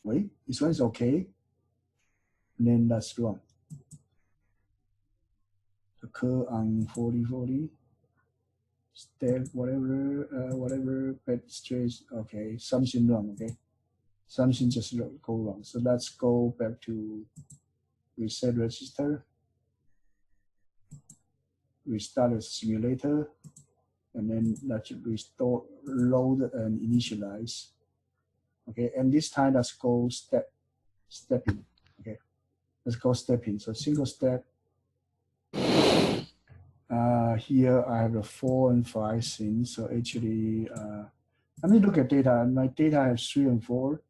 wait, this one is okay. And then that's wrong. Occur on 4040. Step, whatever, bed stress, okay, something wrong, okay? Something just go wrong. So let's go back to reset register. Restart the simulator. And then let's restore, load and initialize. Okay, and this time let's go step in. Okay, let's go step in. So single step. Here I have the 4 and 5 scenes. So actually, let me look at data. My data has 3 and 4,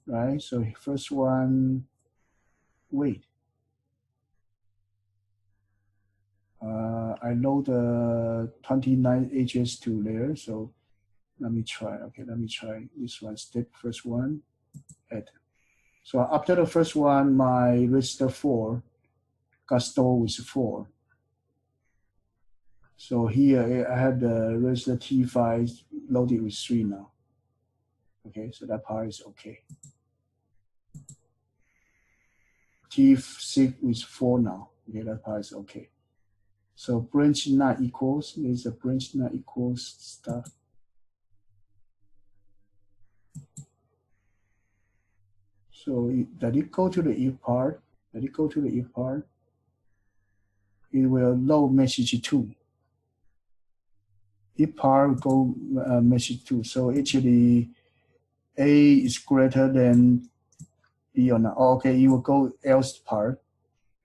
right? So first one, wait. I load the 29 HS2 layer. So let me try. Okay, let me try this one. Step first one, add. So after the first one, my register 4 got stored with 4. So here I have the register T5 loaded with 3 now. Okay, so that part is okay. T6 with 4 now. Okay, that part is okay. So branch not equals, there's a branch not equals stuff. So did it go to the if part? Did it go to the if part? It will load message 2. If part go message 2. So actually A is greater than B or not. Oh, okay, you will go else part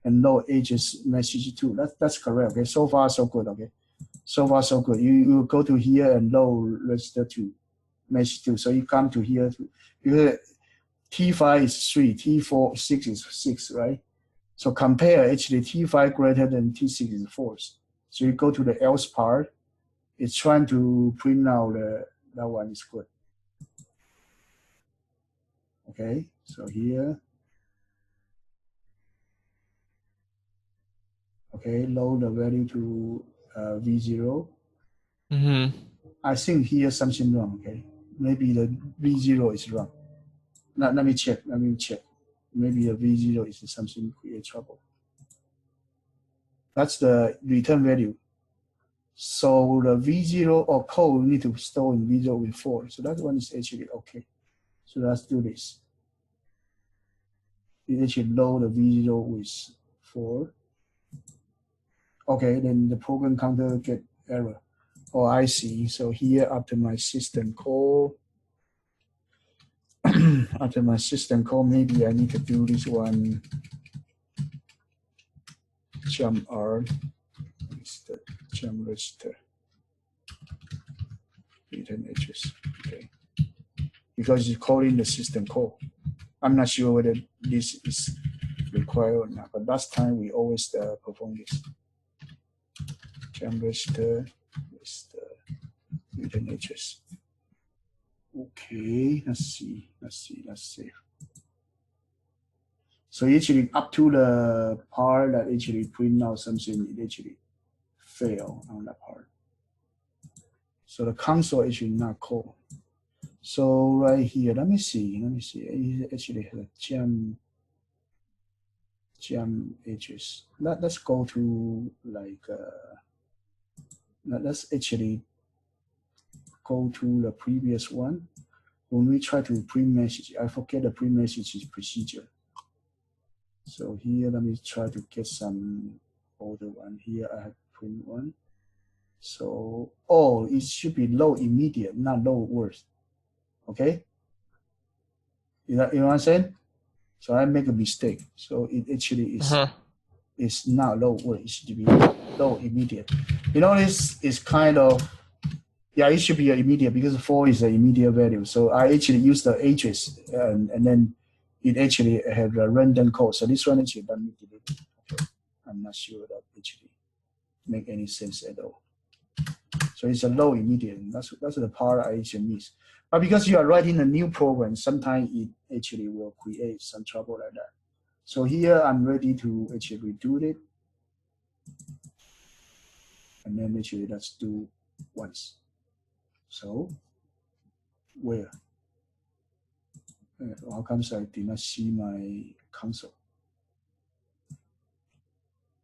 and load H's message 2. That's correct. Okay, so far so good. Okay, so far so good. You go to here and load register 2, message 2. So you come to here. T5 is 3, T4 6 is 6, right? So compare actually T5 greater than T6 is 4. So you go to the else part. It's trying to print out that one is good. Okay, so here. Okay, load the value to V0. Mm-hmm. I think here something wrong, okay? Maybe the V0 is wrong. Let me check. Maybe the V0 is something create trouble. That's the return value. So the V0 or code need to store in V0 with 4. So that one is actually okay. So let's do this. It actually load the V0 with 4. Okay, then the program counter get error. Oh, I see. So here after my system call, maybe I need to do this one. Jump R is the jump register. Return edges. Okay. Because it's calling the system call. I'm not sure whether this is required or not, but last time we always perform this. Jump register is the return edges. Okay, let's see. So actually up to the part that actually print out something, it actually fail on that part. So the console actually not called. So right here, let me see. It actually has a jam edges. Let's go to like, let's actually go to the previous one. When we try to print message, I forget the print message procedure. So here, let me try to get some older one. Here I have print one. So, oh, it should be low immediate, not low words. Okay? You know what I'm saying? So I make a mistake. So it actually is it's not low word. It should be low immediate. You know, this is kind of Yeah, it should be an immediate because 4 is an immediate value. So I actually use the address and then it actually have a random code. So this one actually let me delete it. Okay. I'm not sure that actually make any sense at all. So it's a low immediate. That's the part I actually miss. But because you are writing a new program, sometimes it actually will create some trouble like that. So here I'm ready to actually redo it. And then actually let's do once. So where? How comes I did not see my console?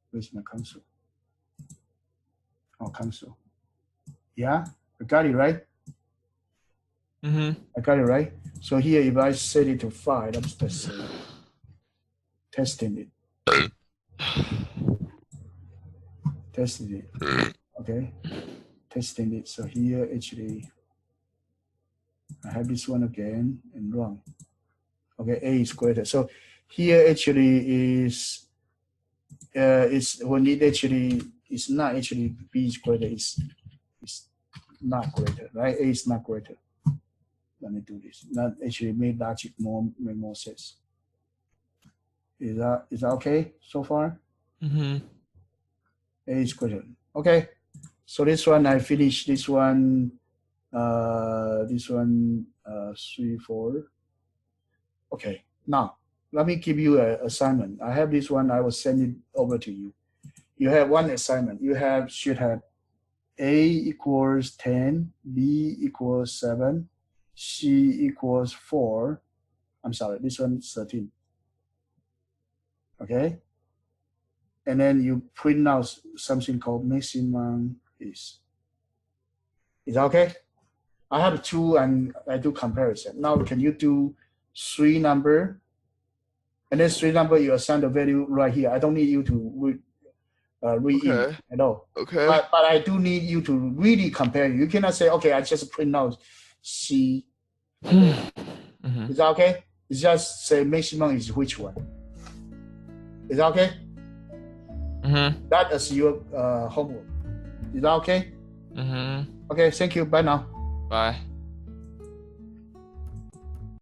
Where's my console? Oh, console. Yeah, I got it right. I got it right. So here, if I set it to 5, that's the same. Testing it. Testing it. Okay. Testing it. So here, actually, I have this one again and run. Okay, A is greater. So here actually is when it actually is not actually B is greater. It's not greater, right? A is not greater. Let me do this. Not actually made logic make more sense. Is that okay so far? A is greater. Okay. So this one I finished. This one 3, 4. Okay. Now let me give you an assignment. I have this one. I will send it over to you. You have one assignment. You should have A equals 10, B equals 7, C equals 4. I'm sorry, this one 13. Okay? And then you print out something called maximum is. Is that okay? I have 2 and I do comparison. Now can you do 3 number? And then 3 number you assign the value right here. I don't need you to read in at all. Okay. But I do need you to really compare. You cannot say, okay, I just print out C. Okay. Is that okay? It's just say maximum is which one. Is that okay? That is your homework. Is that okay? Okay, thank you. Bye now. Bye.